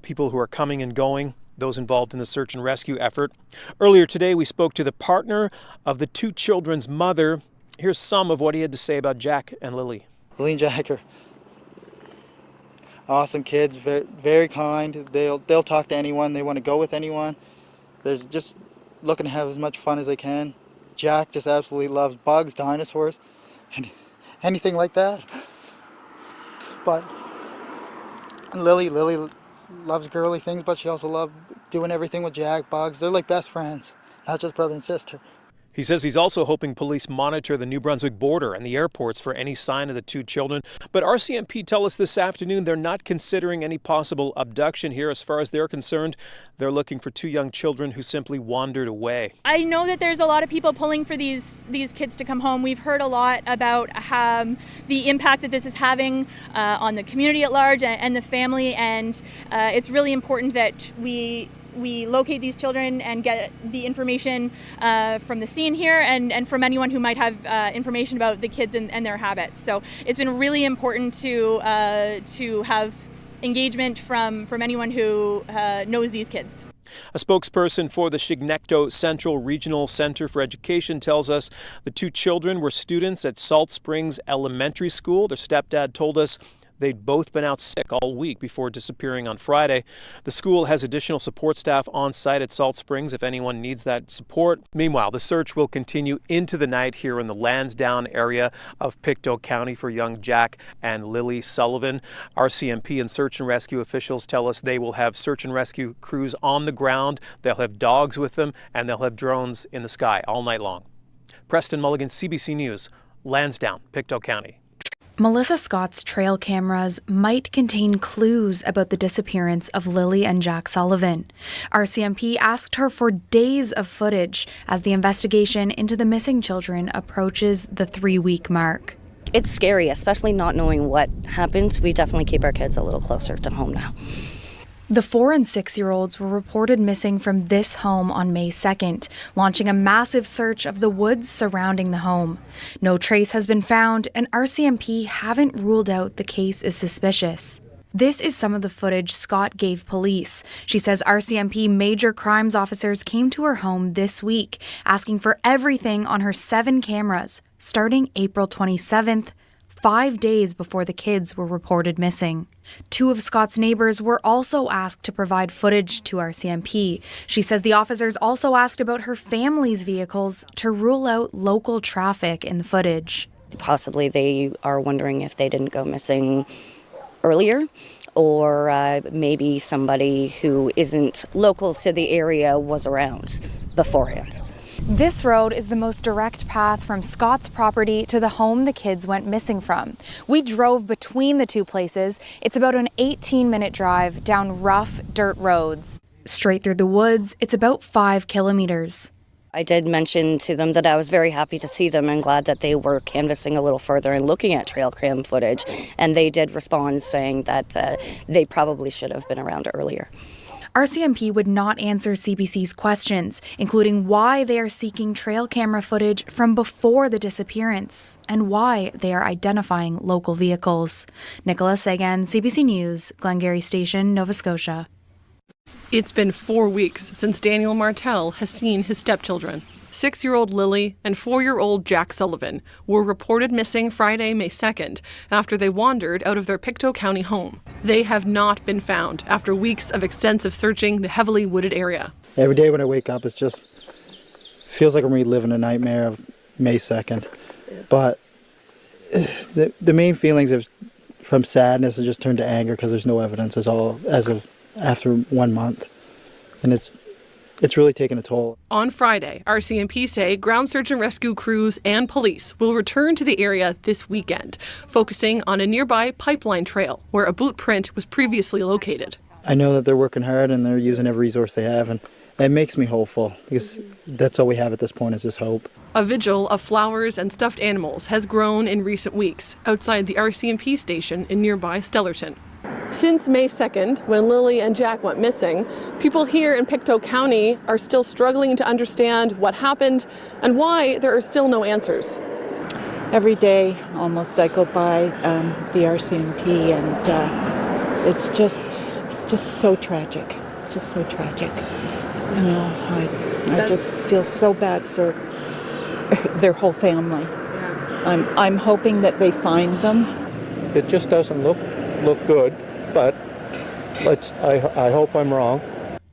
people who are coming and going, those involved in the search and rescue effort. Earlier today, we spoke to the partner of the 2 children's mother. Here's some of what he had to say about Jack and Lily. Lily and Jack awesome kids, very, very kind. They'll talk to anyone. They want to go with anyone. They're just looking to have as much fun as they can. Jack just absolutely loves bugs, dinosaurs, and anything like that. But Lily loves girly things, but she also loves doing everything with Jack, bugs. They're like best friends, not just brother and sister. He says he's also hoping police monitor the New Brunswick border and the airports for any sign of the two children. But RCMP tell us this afternoon they're not considering any possible abduction here. As far as they're concerned, they're looking for two young children who simply wandered away. I know that there's a lot of people pulling for these kids to come home. We've heard a lot about the impact that this is having on the community at large and the family, and it's really important that we locate these children and get the information from the scene here and from anyone who might have information about the kids and their habits. So it's been really important to have engagement from anyone who knows these kids. A spokesperson for the Chignecto Central Regional Center for Education tells us the two children were students at Salt Springs Elementary School. Their stepdad told us they'd both been out sick all week before disappearing on Friday. The school has additional support staff on site at Salt Springs if anyone needs that support. Meanwhile, the search will continue into the night here in the Lansdowne area of Pictou County for young Jack and Lilly Sullivan. RCMP and search and rescue officials tell us they will have search and rescue crews on the ground. They'll have dogs with them, and they'll have drones in the sky all night long. Preston Mulligan, CBC News, Lansdowne, Pictou County. Melissa Scott's trail cameras might contain clues about the disappearance of Lilly and Jack Sullivan. RCMP asked her for days of footage as the investigation into the missing children approaches the 3-week mark. It's scary, especially not knowing what happens. We definitely keep our kids a little closer to home now. The 4- and 6-year-olds were reported missing from this home on May 2nd, launching a massive search of the woods surrounding the home. No trace has been found, and RCMP haven't ruled out the case is suspicious. This is some of the footage Scott gave police. She says RCMP major crimes officers came to her home this week, asking for everything on her 7 cameras, starting April 27th, 5 days before the kids were reported missing. 2 of Scott's neighbors were also asked to provide footage to RCMP. She says the officers also asked about her family's vehicles to rule out local traffic in the footage. Possibly they are wondering if they didn't go missing earlier, or maybe somebody who isn't local to the area was around beforehand. This road is the most direct path from Scott's property to the home the kids went missing from. We drove between the two places. It's about an 18-minute drive down rough dirt roads. Straight through the woods, it's about 5 kilometers. I did mention to them that I was very happy to see them and glad that they were canvassing a little further and looking at trail cam footage. And they did respond saying that they probably should have been around earlier. RCMP would not answer CBC's questions, including why they are seeking trail camera footage from before the disappearance and why they are identifying local vehicles. Nicola Sagan, CBC News, Glengarry Station, Nova Scotia. It's been 4 weeks since Daniel Martell has seen his stepchildren. 6-year-old Lilly and 4-year-old Jack Sullivan were reported missing Friday, May 2nd, after they wandered out of their Pictou County home. They have not been found after weeks of extensive searching the heavily wooded area. Every day when I wake up, it just feels like I'm reliving a nightmare of May 2nd. But the main feelings of from sadness have just turned to anger because there's no evidence as of after 1 month. And it's really taken a toll. On Friday, RCMP say ground search and rescue crews and police will return to the area this weekend, focusing on a nearby pipeline trail where a boot print was previously located. I know that they're working hard and they're using every resource they have, and it makes me hopeful because that's all we have at this point is just hope. A vigil of flowers and stuffed animals has grown in recent weeks outside the RCMP station in nearby Stellarton. Since May 2nd, when Lilly and Jack went missing, people here in Pictou County are still struggling to understand what happened and why there are still no answers. Every day, almost, I go by the RCMP, and it's just so tragic, just so tragic. You know, I just feel so bad for their whole family. I'm hoping that they find them. It just doesn't look good. but I hope I'm wrong.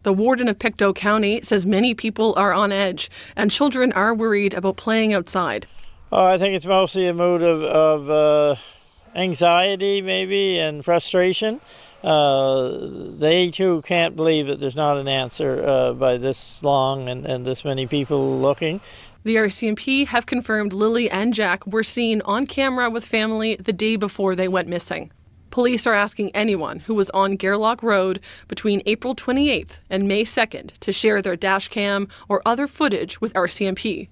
The warden of Pictou County says many people are on edge and children are worried about playing outside. Oh, I think it's mostly a mood of anxiety maybe and frustration. They too can't believe that there's not an answer by this long and this many people looking. The RCMP have confirmed Lilly and Jack were seen on camera with family the day before they went missing. Police are asking anyone who was on Gairloch Road between April 28th and May 2nd to share their dash cam or other footage with RCMP.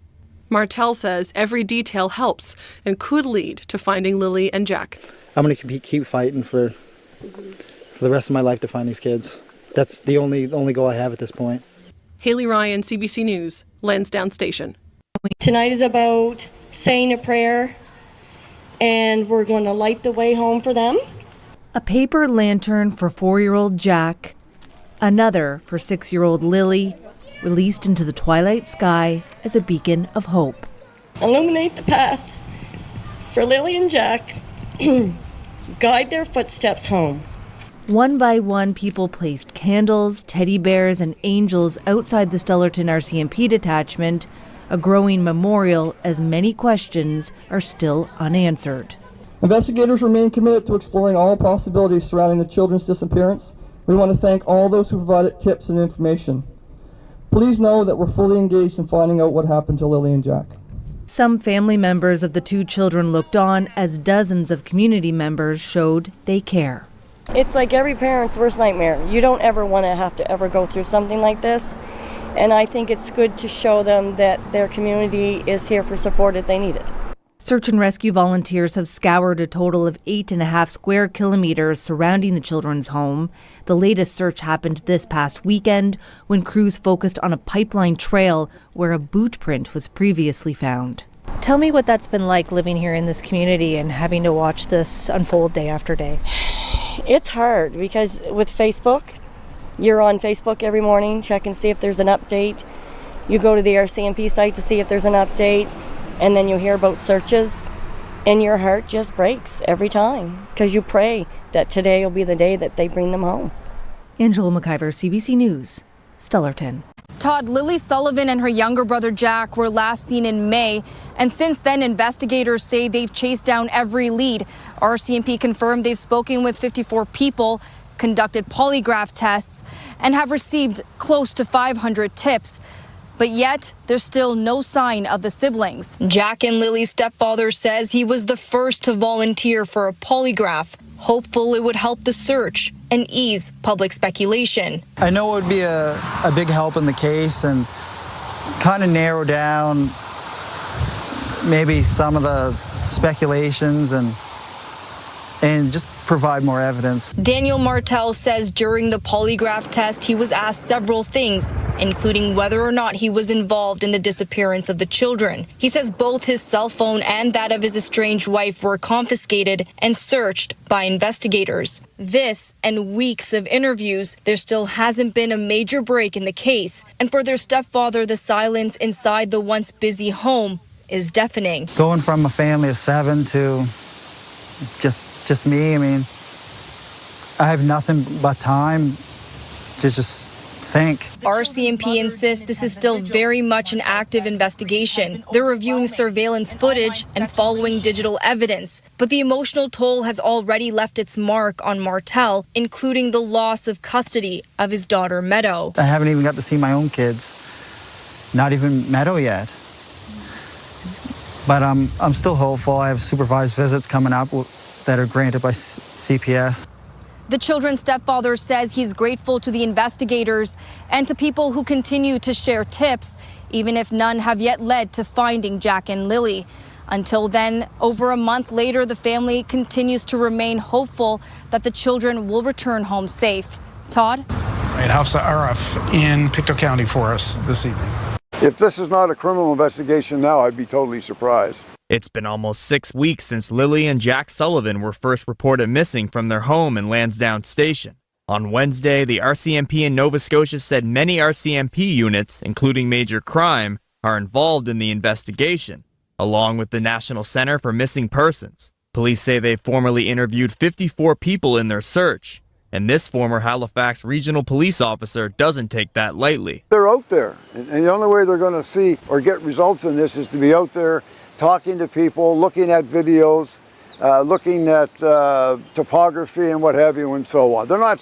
Martell says every detail helps and could lead to finding Lilly and Jack. I'm going to keep fighting for the rest of my life to find these kids. That's the only goal I have at this point. Haley Ryan, CBC News, Lansdowne Station. Tonight is about saying a prayer, and we're going to light the way home for them. A paper lantern for 4-year-old Jack, another for 6-year-old Lilly, released into the twilight sky as a beacon of hope. Illuminate the path for Lilly and Jack. Guide their footsteps home. One by one, people placed candles, teddy bears, and angels outside the Sullivan RCMP detachment, a growing memorial as many questions are still unanswered. Investigators remain committed to exploring all possibilities surrounding the children's disappearance. We want to thank all those who provided tips and information. Please know that we're fully engaged in finding out what happened to Lilly and Jack. Some family members of the two children looked on as dozens of community members showed they care. It's like every parent's worst nightmare. You don't ever want to have to ever go through something like this. And I think it's good to show them that their community is here for support if they need it. Search and rescue volunteers have scoured a total of 8.5 square kilometers surrounding the children's home. The latest search happened this past weekend when crews focused on a pipeline trail where a boot print was previously found. Tell me what that's been like living here in this community and having to watch this unfold day after day. It's hard because with Facebook, you're on Facebook every morning, check and see if there's an update. You go to the RCMP site to see if there's an update, and then you hear about searches, and your heart just breaks every time because you pray that today will be the day that they bring them home. Angela McIver, CBC News, Stellarton. Todd, Lilly Sullivan and her younger brother Jack were last seen in May, and since then investigators say they've chased down every lead. RCMP confirmed they've spoken with 54 people, conducted polygraph tests, and have received close to 500 tips. But yet, there's still no sign of the siblings. Jack and Lilly's stepfather says he was the first to volunteer for a polygraph, hopeful it would help the search and ease public speculation. I know it would be a big help in the case and kind of narrow down maybe some of the speculations and just provide more evidence. Daniel Martell says during the polygraph test, he was asked several things, including whether or not he was involved in the disappearance of the children. He says both his cell phone and that of his estranged wife were confiscated and searched by investigators. This and weeks of interviews, there still hasn't been a major break in the case. And for their stepfather, the silence inside the once busy home is deafening. Going from a family of 7 to just me, I mean, I have nothing but time to just think. RCMP insists this is still very much an active investigation. They're reviewing surveillance footage and following digital evidence. But the emotional toll has already left its mark on Martell, including the loss of custody of his daughter, Meadow. I haven't even got to see my own kids, not even Meadow yet. But I'm still hopeful. I have supervised visits coming up that are granted by CPS. The children's stepfather says he's grateful to the investigators and to people who continue to share tips, even if none have yet led to finding Jack and Lilly. Until then, over a month later, the family continues to remain hopeful that the children will return home safe. Todd? House RF in Pictou County for us this evening. If this is not a criminal investigation now, I'd be totally surprised. It's been almost 6 weeks since Lilly and Jack Sullivan were first reported missing from their home in Lansdowne Station. On Wednesday, the RCMP in Nova Scotia said many RCMP units, including Major Crime, are involved in the investigation, along with the National Center for Missing Persons. Police say they formally interviewed 54 people in their search. And this former Halifax regional police officer doesn't take that lightly. They're out there, and the only way they're going to see or get results in this is to be out there talking to people, looking at videos, looking at topography and what have you, and so on. They're not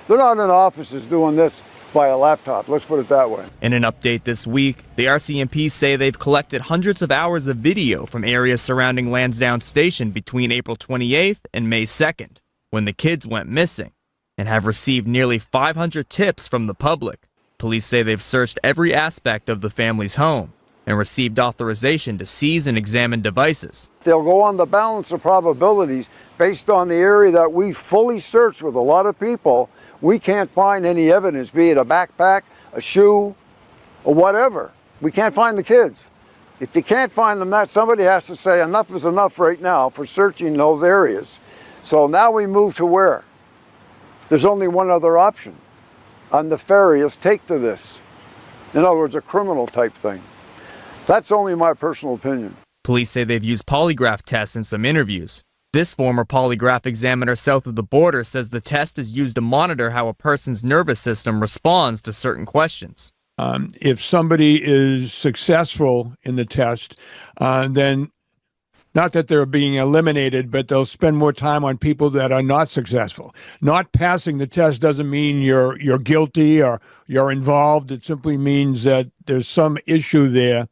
in offices doing this by a laptop, let's put it that way. In an update this week, the RCMP say they've collected hundreds of hours of video from areas surrounding Lansdowne Station between April 28th and May 2nd, when the kids went missing, and have received nearly 500 tips from the public. Police say they've searched every aspect of the family's home and received authorization to seize and examine devices. They'll go on the balance of probabilities based on the area that we fully searched with a lot of people. We can't find any evidence, be it a backpack, a shoe, or whatever. We can't find the kids. If you can't find them, somebody has to say enough is enough right now for searching those areas. So now we move to where? There's only one other option. A nefarious take to this. In other words, a criminal type thing. That's only my personal opinion. Police say they've used polygraph tests in some interviews. This former polygraph examiner south of the border says the test is used to monitor how a person's nervous system responds to certain questions. If somebody is successful in the test, then not that they're being eliminated, but they'll spend more time on people that are not successful. Not passing the test doesn't mean you're guilty or you're involved. It simply means that there's some issue there,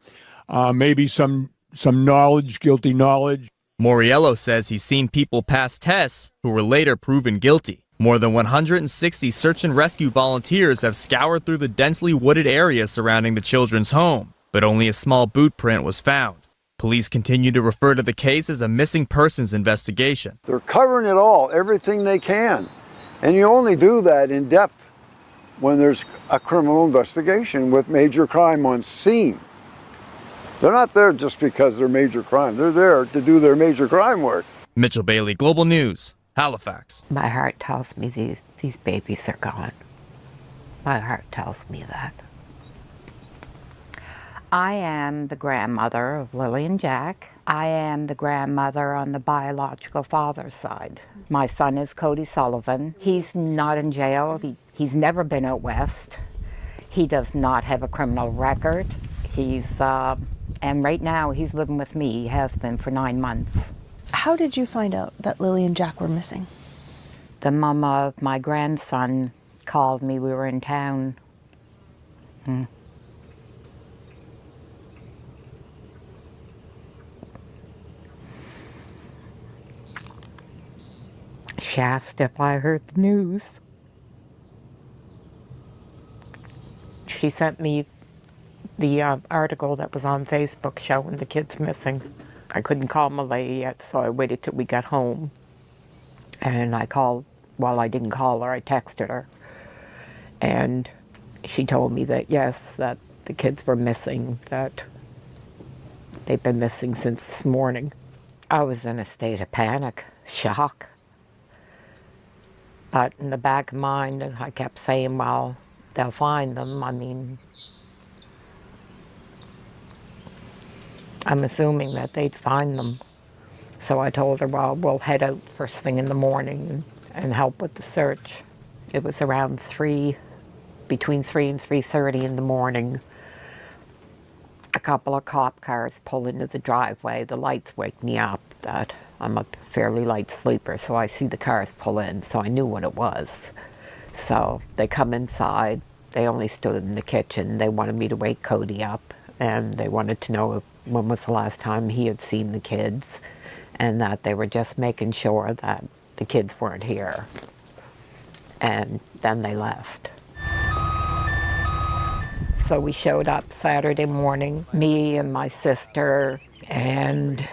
maybe some knowledge, guilty knowledge. Moriello says he's seen people pass tests who were later proven guilty. More than 160 search and rescue volunteers have scoured through the densely wooded area surrounding the children's home, but only a small boot print was found. Police continue to refer to the case as a missing persons investigation. They're covering it all, everything they can. And you only do that in depth when there's a criminal investigation with major crime on scene. They're not there just because they're major crime. They're there to do their major crime work. Mitchell Bailey, Global News, Halifax. My heart tells me these babies are gone. My heart tells me that. I am the grandmother of Lilly and Jack. I am the grandmother on the biological father's side. My son is Cody Sullivan. He's not in jail. He's never been out west. He does not have a criminal record. And right now he's living with me. He has been for 9 months. How did you find out that Lilly and Jack were missing? The mom of my grandson called me. We were in town. She asked if I heard the news. She sent me the article that was on Facebook showing the kids missing. I couldn't call Malay yet, so I waited till we got home. And I called, well, I didn't call her, I texted her. And she told me that, yes, that the kids were missing, that they've been missing since this morning. I was in a state of panic, shock. But in the back of my mind, I kept saying, well, they'll find them. I mean, I'm assuming that they'd find them. So I told her, well, we'll head out first thing in the morning and help with the search. It was around between 3 and 3:30 in the morning. A couple of cop cars pull into the driveway. The lights wake me up that I'm a fairly light sleeper, so I see the cars pull in, so I knew what it was. So they come inside. They only stood in the kitchen. They wanted me to wake Cody up, and they wanted to know when was the last time he had seen the kids, and that they were just making sure that the kids weren't here. And then they left. So we showed up Saturday morning, me and my sister, and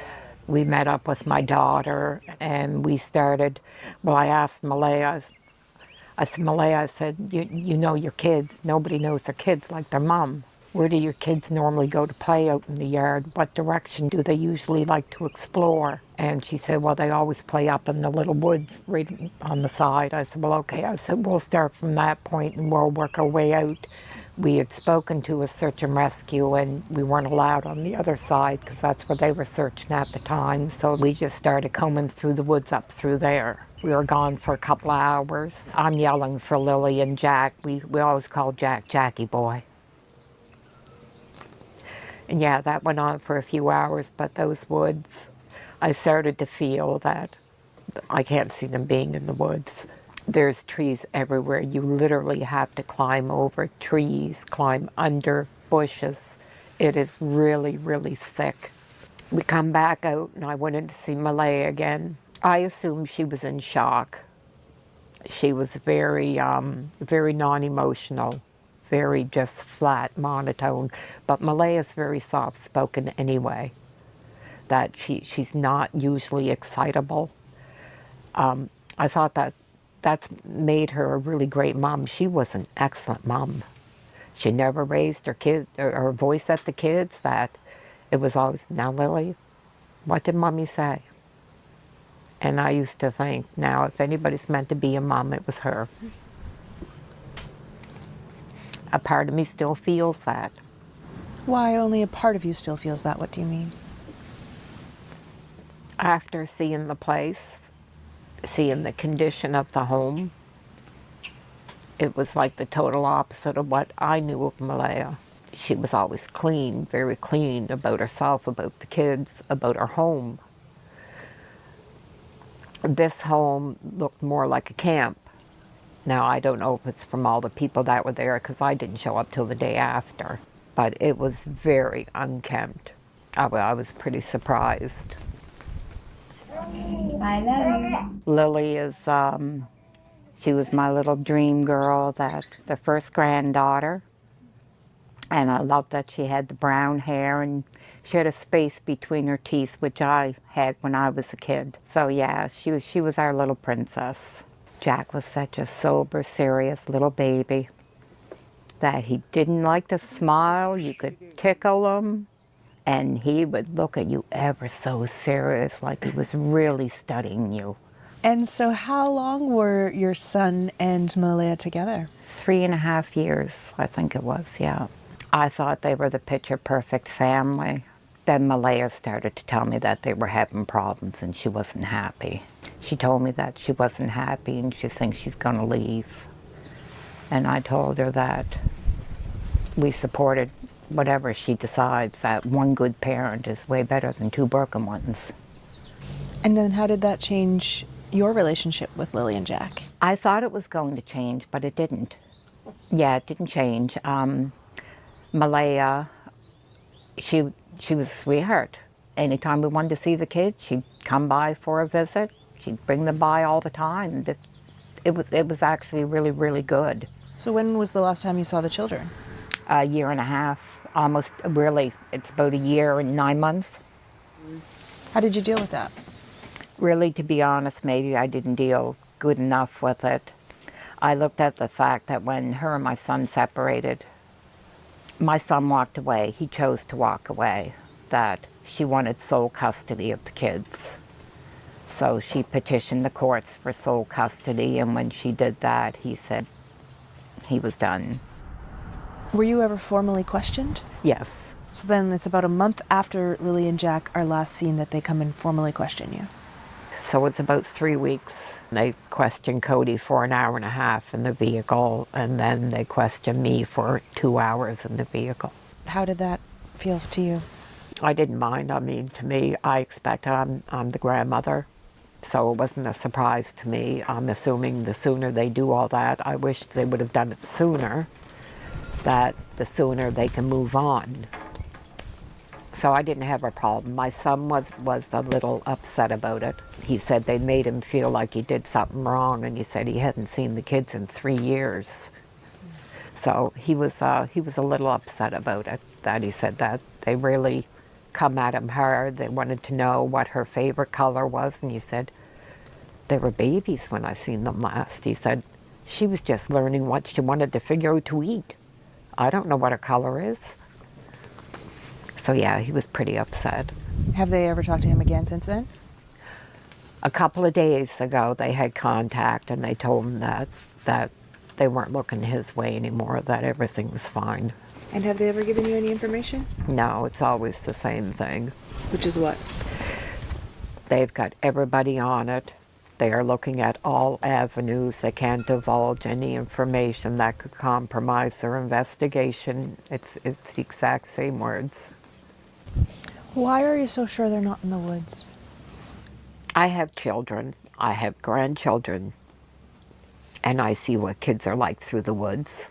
we met up with my daughter, and we started, well, I asked Malay, I said, Malay, I said, you know your kids. Nobody knows their kids like their mom. Where do your kids normally go to play out in the yard? What direction do they usually like to explore? And she said, well, they always play up in the little woods right on the side. I said, well, okay. I said, we'll start from that point and we'll work our way out. We had spoken to a search and rescue, and we weren't allowed on the other side because that's where they were searching at the time. So we just started combing through the woods up through there. We were gone for a couple of hours. I'm yelling for Lily and Jack. We always call Jack Jackie boy. And yeah, that went on for a few hours, but those woods, I started to feel that I can't see them being in the woods. There's trees everywhere. You literally have to climb over trees, climb under bushes. It is really, really thick. We come back out and I went in to see Malaya again. I assumed she was in shock. She was very, very non-emotional, very just flat, monotone. But Malaya's very soft-spoken anyway, that she's not usually excitable. I thought that's made her a really great mom. She was an excellent mom. She never raised her kid or her voice at the kids. That it was always, now Lily, what did mommy say? And I used to think, now if anybody's meant to be a mom, it was her. A part of me still feels that. Why only a part of you still feels that? What do you mean? After seeing the place, seeing the condition of the home, it was like the total opposite of what I knew of Malaya. She was always clean, very clean about herself, about the kids, about her home. This home looked more like a camp. Now, I don't know if it's from all the people that were there, because I didn't show up till the day after, but it was very unkempt. I was pretty surprised. I love you. Lily is, she was my little dream girl, the first granddaughter. And I loved that she had the brown hair and she had a space between her teeth, which I had when I was a kid. So yeah, she was our little princess. Jack was such a sober, serious little baby that he didn't like to smile. You could tickle him and he would look at you ever so serious, like he was really studying you. And so how long were your son and Malaya together? 3.5 years, I think it was, yeah. I thought they were the picture-perfect family. Then Malaya started to tell me that they were having problems and she wasn't happy. She told me that she wasn't happy and she thinks she's gonna leave. And I told her that we supported whatever she decides, that one good parent is way better than 2 broken ones. And then how did that change your relationship with Lily and Jack? I thought it was going to change, but it didn't. Yeah, it didn't change. Malaya, she was a sweetheart. Anytime we wanted to see the kids, she'd come by for a visit. She'd bring them by all the time. It was actually really, really good. So when was the last time you saw the children? 1.5 years, almost, really. It's about 1 year and 9 months. How did you deal with that? Really, to be honest, maybe I didn't deal good enough with it. I looked at the fact that when her and my son separated, my son walked away. He chose to walk away, that she wanted sole custody of the kids. So she petitioned the courts for sole custody, and when she did that, he said he was done. Were you ever formally questioned? Yes. So then it's about a month after Lily and Jack are last seen that they come and formally question you. So it's about 3 weeks. They questioned Cody for 1.5 hours in the vehicle, and then they questioned me for 2 hours in the vehicle. How did that feel to you? I didn't mind. I mean, to me, I expected I'm the grandmother, so it wasn't a surprise to me. I'm assuming the sooner they do all that, I wish they would have done it sooner, that the sooner they can move on. So I didn't have a problem. My son was a little upset about it. He said they made him feel like he did something wrong, and he said he hadn't seen the kids in 3 years. So he was a little upset about it, that he said that they really come at him hard. They wanted to know what her favorite color was, and he said, they were babies when I seen them last. He said, she was just learning what she wanted to figure out to eat. I don't know what her color is. So yeah, he was pretty upset. Have they ever talked to him again since then? A couple of days ago, they had contact and they told him that they weren't looking his way anymore, that everything was fine. And have they ever given you any information? No, it's always the same thing. Which is what? They've got everybody on it. They are looking at all avenues. They can't divulge any information that could compromise their investigation. It's the exact same words. Why are you so sure they're not in the woods? I have children. I have grandchildren. And I see what kids are like through the woods.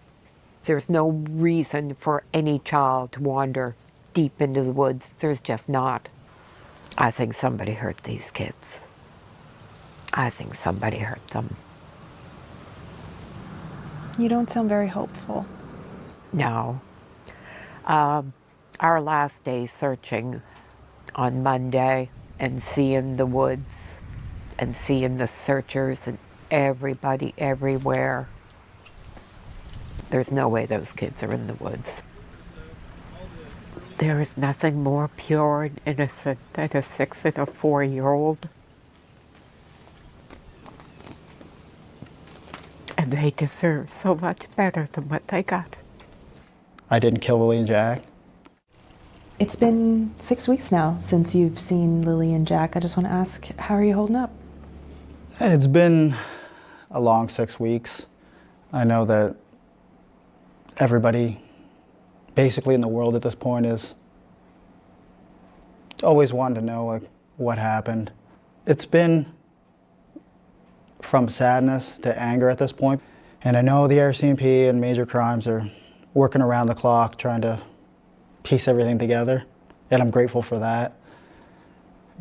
There's no reason for any child to wander deep into the woods. There's just not. I think somebody hurt these kids. I think somebody hurt them. You don't sound very hopeful. No. Our last day searching on Monday and seeing the woods and seeing the searchers and everybody everywhere. There's no way those kids are in the woods. There is nothing more pure and innocent than a 6 and a 4-year-old. And they deserve so much better than what they got. I didn't kill Lilly and Jack. It's been 6 weeks now since you've seen Lilly and Jack. I just want to ask, how are you holding up? It's been a long 6 weeks. I know that everybody basically in the world at this point is always wanting to know like what happened. It's been from sadness to anger at this point. And I know the RCMP and major crimes are working around the clock trying to piece everything together, and I'm grateful for that.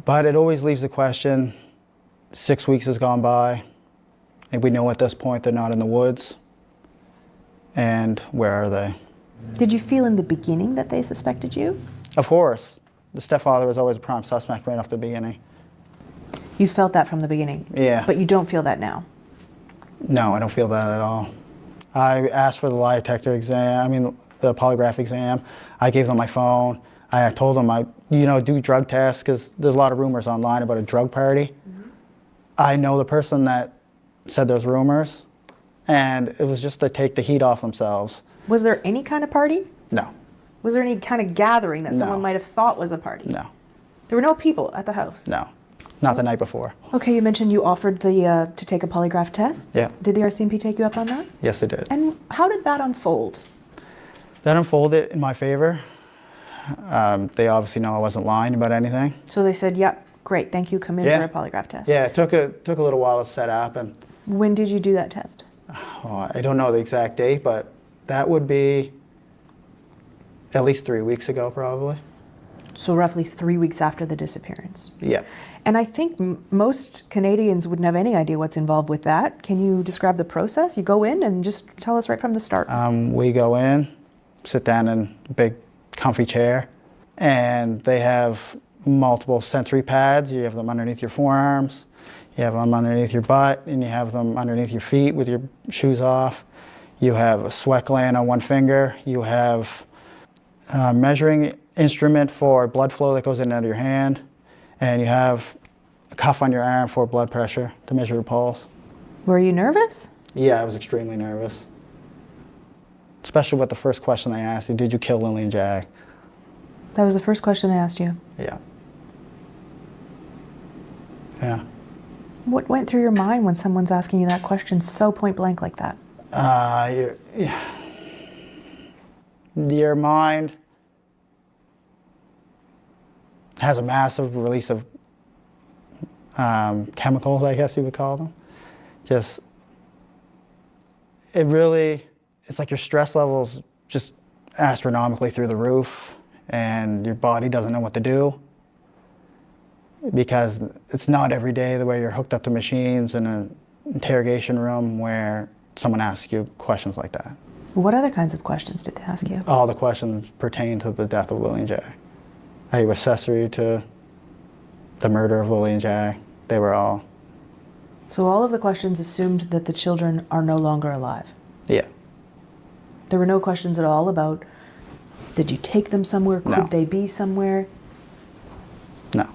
But it always leaves the question, 6 weeks has gone by, and we know at this point they're not in the woods, and where are they? Did you feel in the beginning that they suspected you? Of course. The stepfather was always a prime suspect right off the beginning. You felt that from the beginning? Yeah. But you don't feel that now? No, I don't feel that at all. I asked for the lie detector exam, the polygraph exam. I gave them my phone. I told them I, do drug tests because there's a lot of rumors online about a drug party. Mm-hmm. I know the person that said those rumors, and it was just to take the heat off themselves. Was there any kind of party? No. Was there any kind of gathering that someone might have thought was a party? No. There were no people at the house? No. Not the night before. Okay, you mentioned you offered to take a polygraph test. Yeah. Did the RCMP take you up on that? Yes, they did. And how did that unfold? That unfolded in my favor. They obviously know I wasn't lying about anything. So they said, yep, great, thank you, come in for a polygraph test. Yeah, it took a little while to set up. And when did you do that test? I don't know the exact date, but that would be at least 3 weeks ago, probably. So roughly 3 weeks after the disappearance. Yeah. And I think most Canadians wouldn't have any idea what's involved with that. Can you describe the process? You go in and just tell us right from the start. We go in, sit down in a big comfy chair, and they have multiple sensory pads. You have them underneath your forearms, you have them underneath your butt, and you have them underneath your feet with your shoes off. You have a sweat gland on one finger. You have a measuring instrument for blood flow that goes in and out of your hand. And you have a cuff on your arm for blood pressure to measure your pulse. Were you nervous? Yeah, I was extremely nervous. Especially with the first question they asked you, did you kill Lilly and Jack? That was the first question they asked you? Yeah. Yeah. What went through your mind when someone's asking you that question so point blank like that? Your mind has a massive release of chemicals, I guess you would call them. It's like your stress levels just astronomically through the roof, and your body doesn't know what to do, because it's not every day the way you're hooked up to machines in an interrogation room where someone asks you questions like that. What other kinds of questions did they ask you? All the questions pertain to the death of Lilly and Jack. Are you accessory to the murder of Lilly and Jack? They were all. So all of the questions assumed that the children are no longer alive? Yeah. There were no questions at all about, did you take them somewhere? Could No. they be somewhere? No.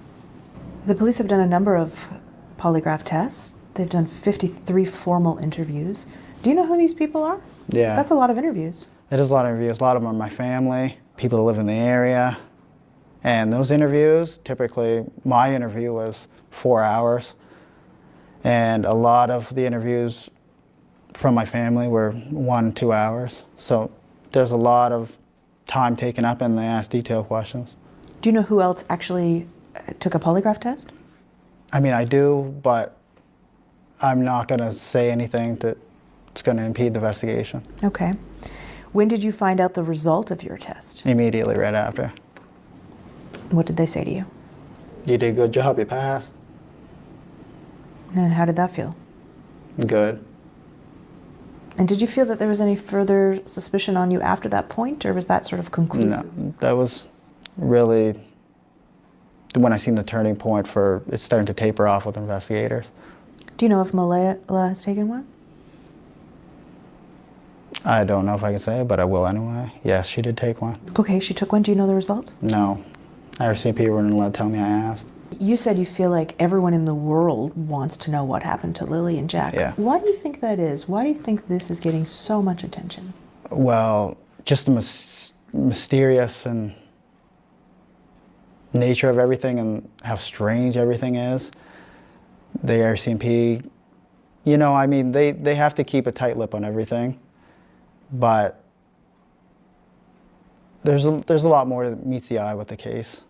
The police have done a number of polygraph tests. They've done 53 formal interviews. Do you know who these people are? Yeah. That's a lot of interviews. It is a lot of interviews. A lot of them are my family, people that live in the area. And those interviews, typically, my interview was 4 hours. And a lot of the interviews from my family were 1-2 hours. So there's a lot of time taken up and they ask detailed questions. Do you know who else actually took a polygraph test? I mean, I do, but I'm not going to say anything that's going to impede the investigation. Okay. When did you find out the result of your test? Immediately right after. What did they say to you? You did a good job, you passed. And how did that feel? Good. And did you feel that there was any further suspicion on you after that point, or was that sort of conclusive? No, that was really when I seen the turning point for it starting to taper off with investigators. Do you know if Malaya has taken one? I don't know if I can say it, but I will anyway. Yes, she did take one. Okay, she took one. Do you know the result? No. RCMP wouldn't let tell me I asked. You said you feel like everyone in the world wants to know what happened to Lilly and Jack. Yeah. Why do you think that is? Why do you think this is getting so much attention? Well, just the mysterious and nature of everything and how strange everything is. The RCMP, you know, I mean, they have to keep a tight lip on everything, but there's a lot more that meets the eye with the case.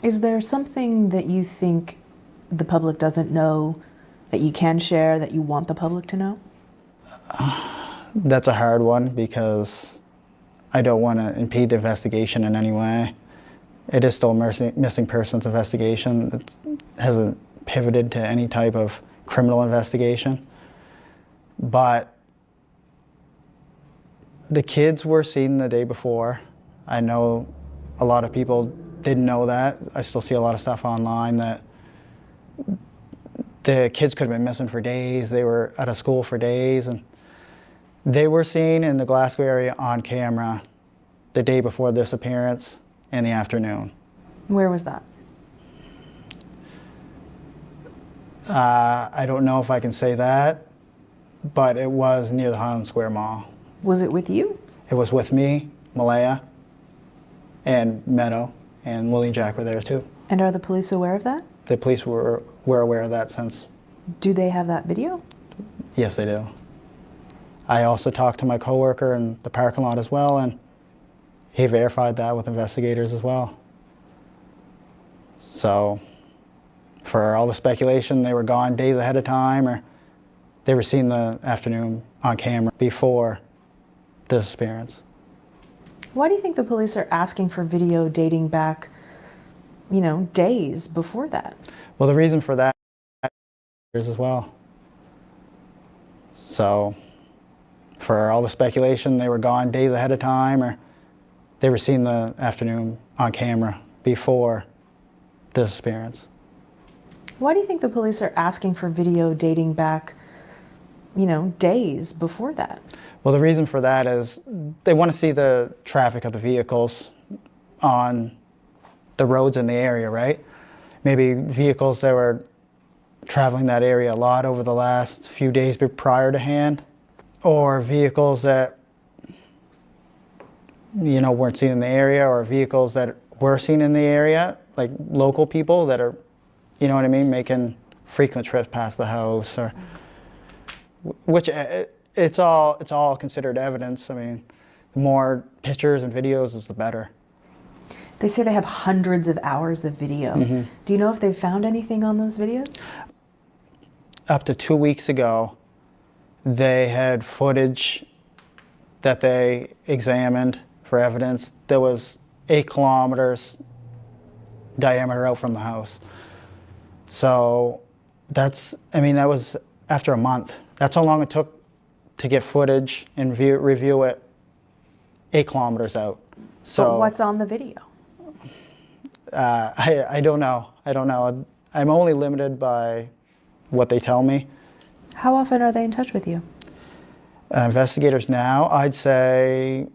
Is there something that you think the public doesn't know that you can share, that you want the public to know? That's a hard one because I don't want to impede the investigation in any way. It is still a missing persons investigation. It hasn't pivoted to any type of criminal investigation. But the kids were seen the day before. I know a lot of people didn't know that. I still see a lot of stuff online that the kids could have been missing for days. They were out of school for days, and they were seen in the Glasgow area on camera the day before the disappearance in the afternoon. Where was that? I don't know if I can say that, but it was near the Highland Square Mall. Was it with you? It was with me, Malaya, and Meadow, and Lilly and Jack were there too. And are the police aware of that? The police were aware of that since. Do they have that video? Yes, they do. I also talked to my coworker in the parking lot as well, and he verified that with investigators as well. So, for all the speculation, they were gone days ahead of time, or they were seen the afternoon on camera before the disappearance. Why do you think the police are asking for video dating back, you know, days before that? Well, the reason for that is as well. So, for all the speculation, they were gone days ahead of time, or they were seen the afternoon on camera before the disappearance. Why do you think the police are asking for video dating back, you know, days before that? Well, the reason for that is they want to see the traffic of the vehicles on the roads in the area, right? Maybe vehicles that were traveling that area a lot over the last few days prior to hand, or vehicles that, you know, weren't seen in the area, or vehicles that were seen in the area, like local people that are, you know what I mean, making frequent trips past the house, or which it's all considered evidence. I mean, the more pictures and videos is the better. They say they have hundreds of hours of video. Mm-hmm. Do you know if they found anything on those videos? Up to 2 weeks ago, they had footage that they examined for evidence that was 8 kilometers diameter out from the house. So that's, I mean, that was after a month. That's how long it took to get footage and review it 8 kilometers out. So but what's on the video? I don't know. I don't know. I'm only limited by what they tell me. How often are they in touch with you? Investigators now, I'd say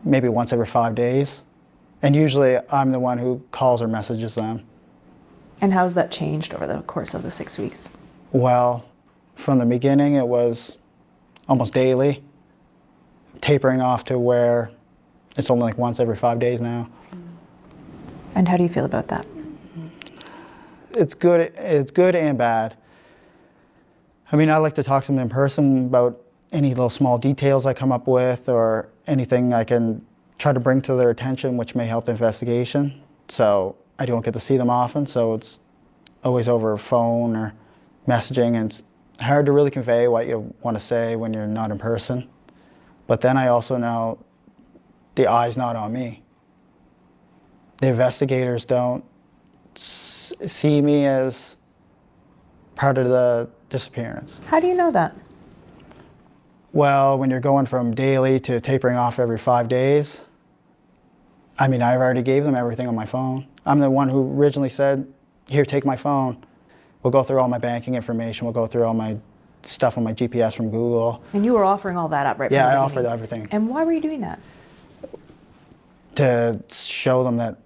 maybe once every 5 days. And usually I'm the one who calls or messages them. And how's that changed over the course of the 6 weeks? Well, from the beginning it was almost daily, tapering off to where it's only like once every 5 days now. And how do you feel about that? it's good and bad. I mean, I like to talk to them in person about any little small details I come up with or anything I can try to bring to their attention which may help the investigation. So I don't get to see them often, so it's always over phone or messaging, and it's hard to really convey what you want to say when you're not in person. But then I also know the eye's not on me. The investigators don't see me as part of the disappearance. How do you know that? Well, when you're going from daily to tapering off every 5 days, I mean, I've already gave them everything on my phone. I'm the one who originally said, here, take my phone. We'll go through all my banking information. We'll go through all my stuff on my GPS from Google. And you were offering all that up right from the Yeah, I beginning. offered everything. And why were you doing that? To show them that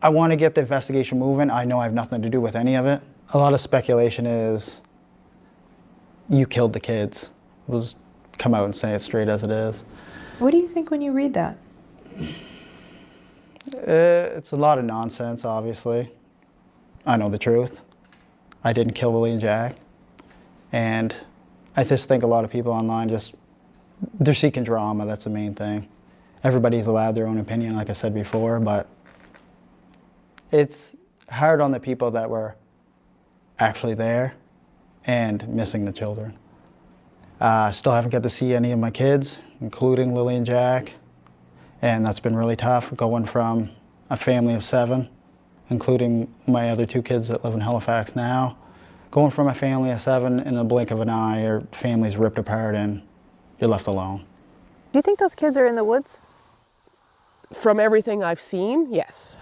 I want to get the investigation moving. I know I have nothing to do with any of it. A lot of speculation is you killed the kids. We'll just come out and say it straight as it is. What do you think when you read that? It's a lot of nonsense, obviously. I know the truth. I didn't kill Lilly and Jack. And I just think a lot of people online they're seeking drama, that's the main thing. Everybody's allowed their own opinion, like I said before, but it's hard on the people that were actually there and missing the children. Still haven't got to see any of my kids, including Lilly and Jack. And that's been really tough, going from a family of 7, including my other 2 kids that live in Halifax now. Going from a family of 7 in the blink of an eye, your family's ripped apart and you're left alone. Do you think those kids are in the woods? From everything I've seen, yes.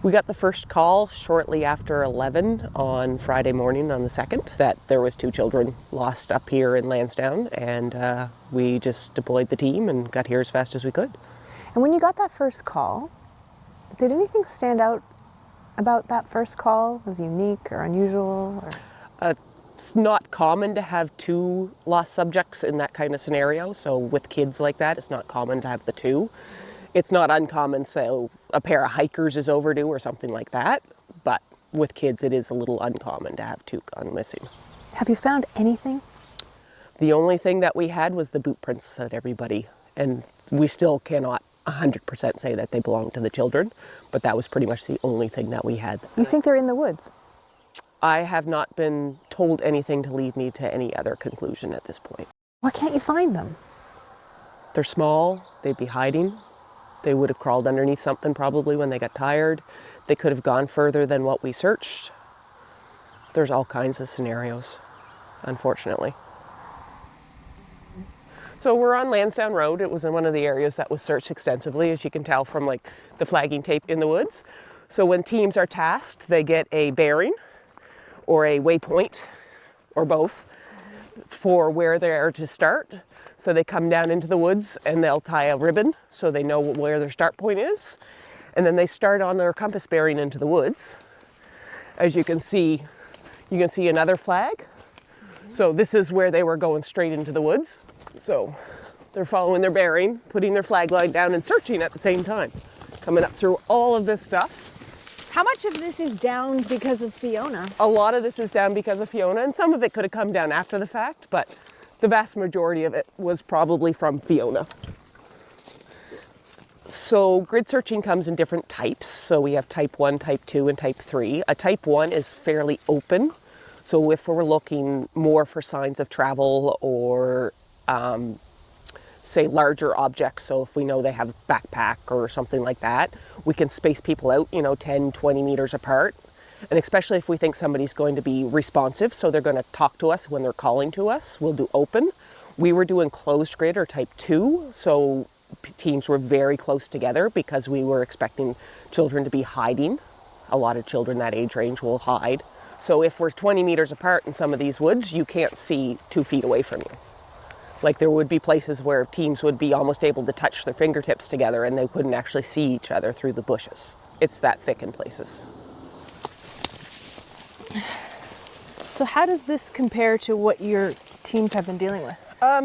We got the first call shortly after 11 on Friday morning on the 2nd that there was 2 children lost up here in Lansdowne, and we just deployed the team and got here as fast as we could. And when you got that first call, did anything stand out about that first call as unique or unusual? Or? It's not common to have 2 lost subjects in that kind of scenario, so with kids like that, it's not common to have the 2. It's not uncommon, so a pair of hikers is overdue or something like that, but with kids it is a little uncommon to have 2 gone missing. Have you found anything? The only thing that we had was the boot prints that everybody, and we still cannot 100% say that they belong to the children, but that was pretty much the only thing that we had. You think they're in the woods? I have not been told anything to lead me to any other conclusion at this point. Why can't you find them? They're small, they'd be hiding. They would have crawled underneath something probably when they got tired. They could have gone further than what we searched. There's all kinds of scenarios, unfortunately. So we're on Lansdowne Road. It was in one of the areas that was searched extensively, as you can tell from like the flagging tape in the woods. So when teams are tasked, they get a bearing or a waypoint, or both, for where they are to start. So they come down into the woods and they'll tie a ribbon so they know where their start point is. And then they start on their compass bearing into the woods. As you can see another flag. So this is where they were going straight into the woods. So they're following their bearing, putting their flag line down and searching at the same time. Coming up through all of this stuff. How much of this is down because of Fiona? A lot of this is down because of Fiona, and some of it could have come down after the fact, but the vast majority of it was probably from Fiona. So grid searching comes in different types. So we have type 1, type 2, and type 3. A type 1 is fairly open. So if we're looking more for signs of travel or say larger objects, so if we know they have a backpack or something like that, we can space people out, 10, 20 meters apart. And especially if we think somebody's going to be responsive, so they're going to talk to us when they're calling to us, we'll do open. We were doing closed grid or type 2, so teams were very close together because we were expecting children to be hiding. A lot of children that age range will hide. So if we're 20 meters apart in some of these woods, you can't see 2 feet away from you. Like there would be places where teams would be almost able to touch their fingertips together and they couldn't actually see each other through the bushes. It's that thick in places. So how does this compare to what your teams have been dealing with?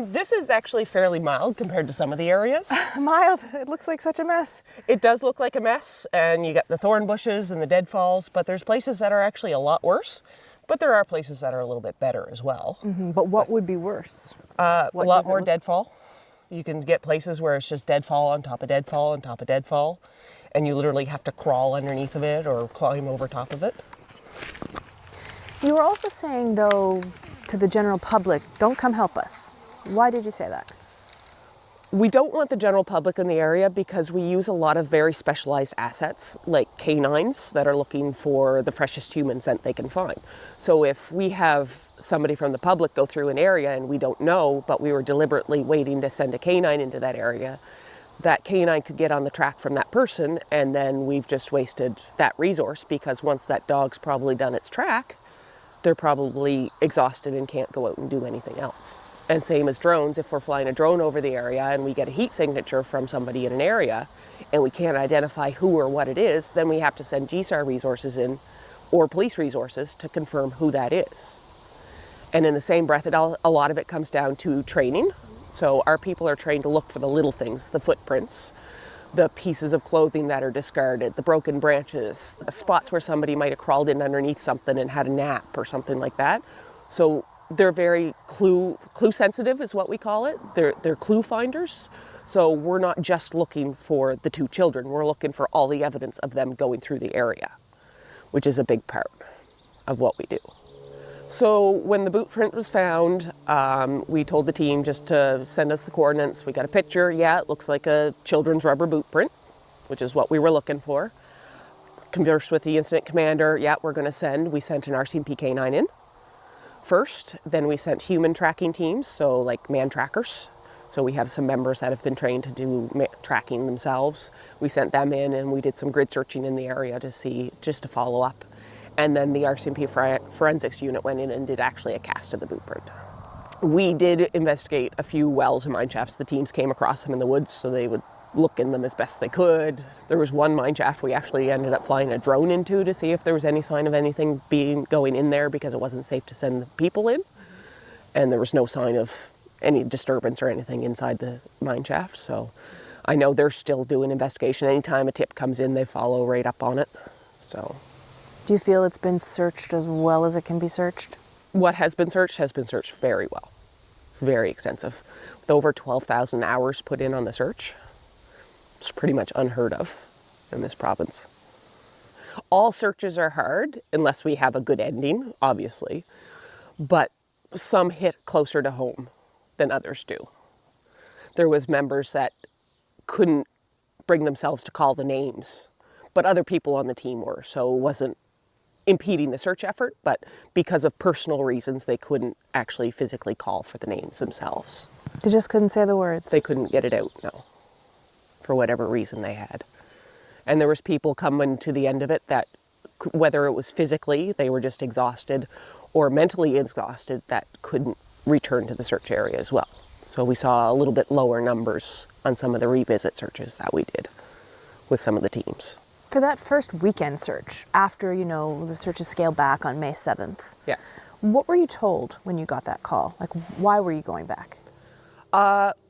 This is actually fairly mild compared to some of the areas. Mild. It looks like such a mess. It does look like a mess, and you got the thorn bushes and the deadfalls, but there's places that are actually a lot worse, but there are places that are a little bit better as well. But what would be worse? A lot more deadfall. You can get places where it's just deadfall on top of deadfall on top of deadfall, and you literally have to crawl underneath of it or climb over top of it. You were also saying, though, to the general public, don't come help us. Why did you say that? We don't want the general public in the area because we use a lot of very specialized assets like canines that are looking for the freshest human scent they can find. So if we have somebody from the public go through an area and we don't know, but we were deliberately waiting to send a canine into that area, that canine could get on the track from that person, and then we've just wasted that resource because once that dog's probably done its track, they're probably exhausted and can't go out and do anything else. And same as drones, if we're flying a drone over the area and we get a heat signature from somebody in an area and we can't identify who or what it is, then we have to send GSAR resources in or police resources to confirm who that is. And in the same breath, a lot of it comes down to training. So our people are trained to look for the little things, the footprints, the pieces of clothing that are discarded, the broken branches, the spots where somebody might have crawled in underneath something and had a nap or something like that. So they're very clue sensitive is what we call it. They're clue finders. So we're not just looking for the two children. We're looking for all the evidence of them going through the area, which is a big part of what we do. So when the boot print was found, we told the team just to send us the coordinates. We got a picture. Yeah, it looks like a children's rubber boot print, which is what we were looking for. Conversed with the incident commander. Yeah, we're going to send. We sent an RCMP canine in first. Then we sent human tracking teams, so like man trackers. So we have some members that have been trained to do tracking themselves. We sent them in and we did some grid searching in the area to see, just to follow up. And then the RCMP forensics unit went in and did actually a cast of the boot print. We did investigate a few wells and mine shafts. The teams came across them in the woods, so they would look in them as best they could. There was one mine shaft we actually ended up flying a drone into to see if there was any sign of anything going in there because it wasn't safe to send the people in. And there was no sign of any disturbance or anything inside the mine shaft. So I know they're still doing investigation. Anytime a tip comes in, they follow right up on it. So. Do you feel it's been searched as well as it can be searched? What has been searched very well. Very extensive. With over 12,000 hours put in on the search. It's pretty much unheard of in this province. All searches are hard unless we have a good ending, obviously, but some hit closer to home than others do. There was members that couldn't bring themselves to call the names, but other people on the team were, so it wasn't impeding the search effort, but because of personal reasons, they couldn't actually physically call for the names themselves. They just couldn't say the words? They couldn't get it out, no, for whatever reason they had. And there was people coming to the end of it that, whether it was physically, they were just exhausted, or mentally exhausted, that couldn't return to the search area as well. So we saw a little bit lower numbers on some of the revisit searches that we did with some of the teams. For that first weekend search, after, the searches scaled back on May 7th, yeah, what were you told when you got that call? Like, why were you going back?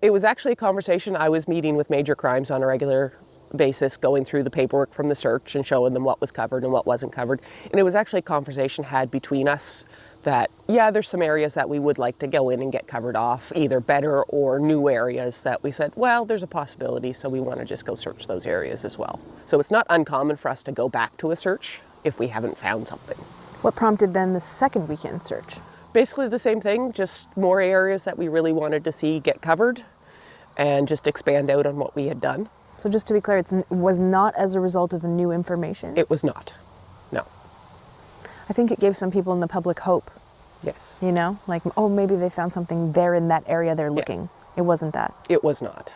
It was actually a conversation. I was meeting with major crimes on a regular basis, going through the paperwork from the search and showing them what was covered and what wasn't covered. And it was actually a conversation had between us that, yeah, there's some areas that we would like to go in and get covered off, either better or new areas that we said, well, there's a possibility, so we want to just go search those areas as well. So it's not uncommon for us to go back to a search if we haven't found something. What prompted then the second weekend search? Basically the same thing, just more areas that we really wanted to see get covered and just expand out on what we had done. So just to be clear, it was not as a result of the new information? It was not, no. I think it gave some people in the public hope. Yes. Like, oh, maybe they found something there in that area they're looking. Yeah. It wasn't that. It was not.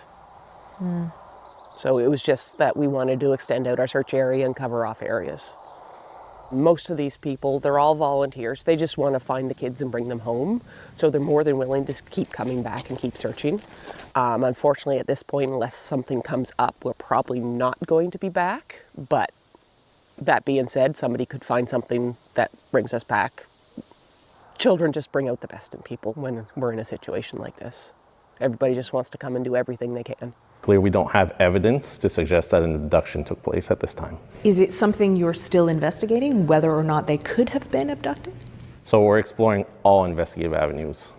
So it was just that we wanted to extend out our search area and cover off areas. Most of these people, they're all volunteers. They just want to find the kids and bring them home. So they're more than willing to keep coming back and keep searching. Unfortunately, at this point, unless something comes up, we're probably not going to be back. But that being said, somebody could find something that brings us back Children just bring out the best in people when we're in a situation like this. Everybody just wants to come and do everything they can. Clearly, we don't have evidence to suggest that an abduction took place at this time. Is it something you're still investigating, whether or not they could have been abducted? So we're exploring all investigative avenues.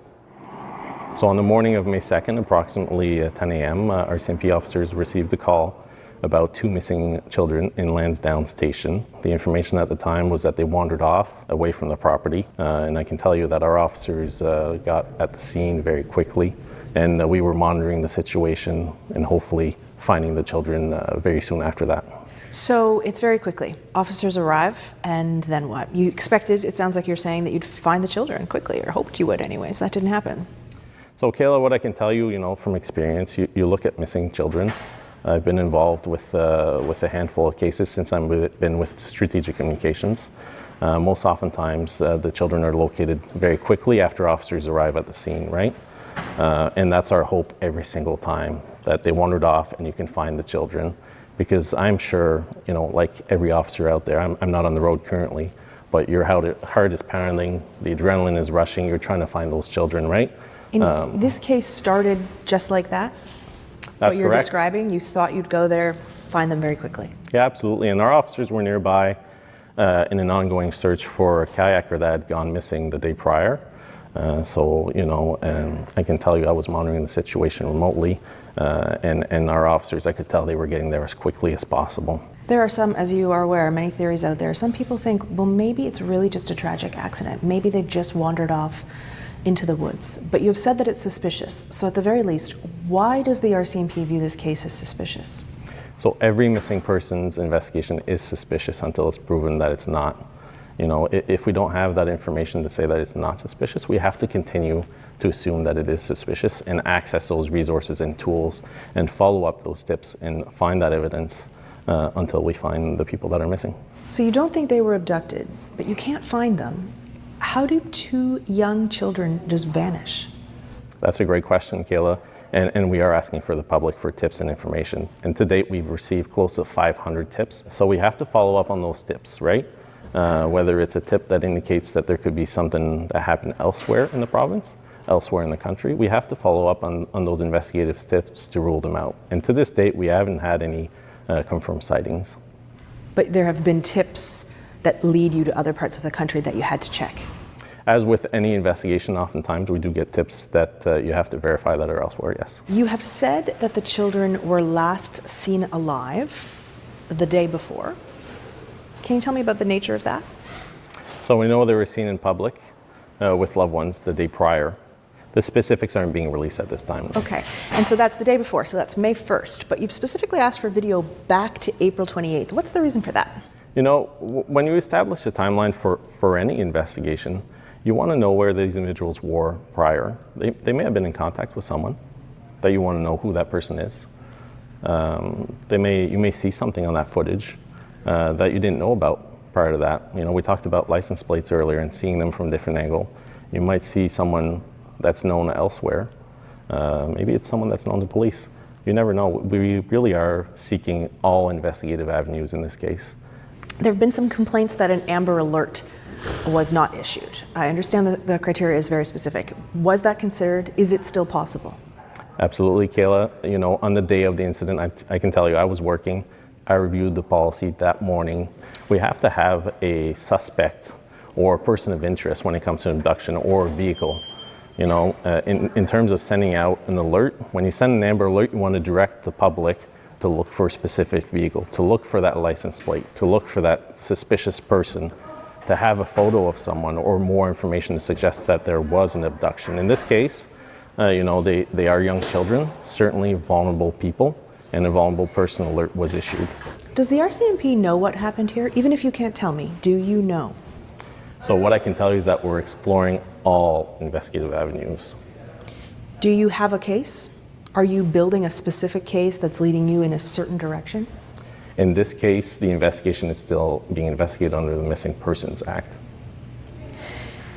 So on the morning of May 2nd, approximately 10 a.m., RCMP officers received a call about 2 missing children in Lansdowne Station. The information at the time was that they wandered off away from the property, and I can tell you that our officers got at the scene very quickly, and we were monitoring the situation and hopefully finding the children very soon after that. So it's very quickly. Officers arrive, and then what? You expected, it sounds like you're saying, that you'd find the children quickly, or hoped you would anyways. That didn't happen. So Kayla, what I can tell you, from experience, you look at missing children. I've been involved with a handful of cases since I've been with Strategic Communications. Most oftentimes, the children are located very quickly after officers arrive at the scene, right? And that's our hope every single time, that they wandered off and you can find the children. Because I'm sure, like every officer out there, I'm not on the road currently, but your heart is pounding, the adrenaline is rushing, you're trying to find those children, right? And this case started just like that? That's what you're correct. describing, you thought you'd go there, find them very quickly. Yeah, absolutely. And our officers were nearby in an ongoing search for a kayaker that had gone missing the day prior. And I can tell you I was monitoring the situation remotely, and our officers, I could tell they were getting there as quickly as possible. There are some, as you are aware, many theories out there. Some people think, well, maybe it's really just a tragic accident. Maybe they just wandered off into the woods. But you've said that it's suspicious. So at the very least, why does the RCMP view this case as suspicious? So every missing persons investigation is suspicious until it's proven that it's not. If we don't have that information to say that it's not suspicious, we have to continue to assume that it is suspicious and access those resources and tools and follow up those tips and find that evidence until we find the people that are missing. So you don't think they were abducted, but you can't find them. How do 2 young children just vanish? That's a great question, Kayla. And we are asking for the public for tips and information. And to date, we've received close to 500 tips. So we have to follow up on those tips, right? Whether it's a tip that indicates that there could be something that happened elsewhere in the province, elsewhere in the country, we have to follow up on those investigative tips to rule them out. And to this date, we haven't had any confirmed sightings. But there have been tips that lead you to other parts of the country that you had to check. As with any investigation, oftentimes we do get tips that you have to verify that are elsewhere, yes. You have said that the children were last seen alive the day before. Can you tell me about the nature of that? So we know they were seen in public with loved ones the day prior. The specifics aren't being released at this time. Okay, and so that's the day before, so that's May 1st, but you've specifically asked for video back to April 28th. What's the reason for that? When you establish a timeline for any investigation, you want to know where these individuals were prior. They may have been in contact with someone that you want to know who that person is. You may see something on that footage that you didn't know about prior to that. We talked about license plates earlier and seeing them from a different angle. You might see someone that's known elsewhere. Maybe it's someone that's known to police. You never know. We really are seeking all investigative avenues in this case. There have been some complaints that an Amber Alert was not issued. I understand that the criteria is very specific. Was that considered? Is it still possible? Absolutely, Kayla. On the day of the incident, I can tell you I was working. I reviewed the policy that morning. We have to have a suspect or a person of interest when it comes to abduction or a vehicle. In terms of sending out an alert, when you send an Amber Alert, you want to direct the public to look for a specific vehicle, to look for that license plate, to look for that suspicious person, to have a photo of someone or more information to suggest that there was an abduction. In this case, they are young children, certainly vulnerable people, and a vulnerable person alert was issued. Does the RCMP know what happened here? Even if you can't tell me, do you know? So what I can tell you is that we're exploring all investigative avenues. Do you have a case? Are you building a specific case that's leading you in a certain direction? In this case, the investigation is still being investigated under the Missing Persons Act.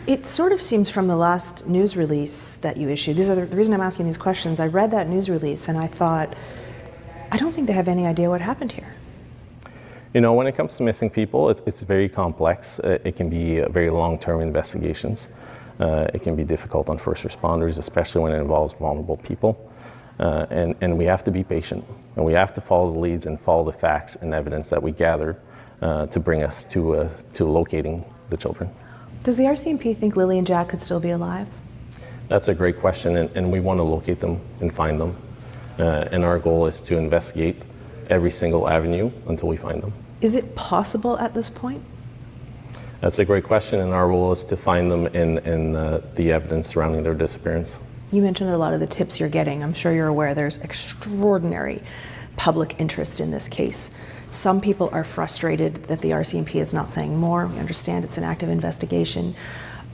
It sort of seems from the last news release that you issued, the reason I'm asking these questions, I read that news release and I thought, I don't think they have any idea what happened here. When it comes to missing people, it's very complex. It can be very long-term investigations. It can be difficult on first responders, especially when it involves vulnerable people. And we have to be patient, and we have to follow the leads and follow the facts and evidence that we gather to bring us to locating the children. Does the RCMP think Lilly and Jack could still be alive? That's a great question, and we want to locate them and find them. And our goal is to investigate every single avenue until we find them. Is it possible at this point? That's a great question, and our role is to find them in the evidence surrounding their disappearance. You mentioned a lot of the tips you're getting. I'm sure you're aware there's extraordinary public interest in this case. Some people are frustrated that the RCMP is not saying more. We understand it's an active investigation.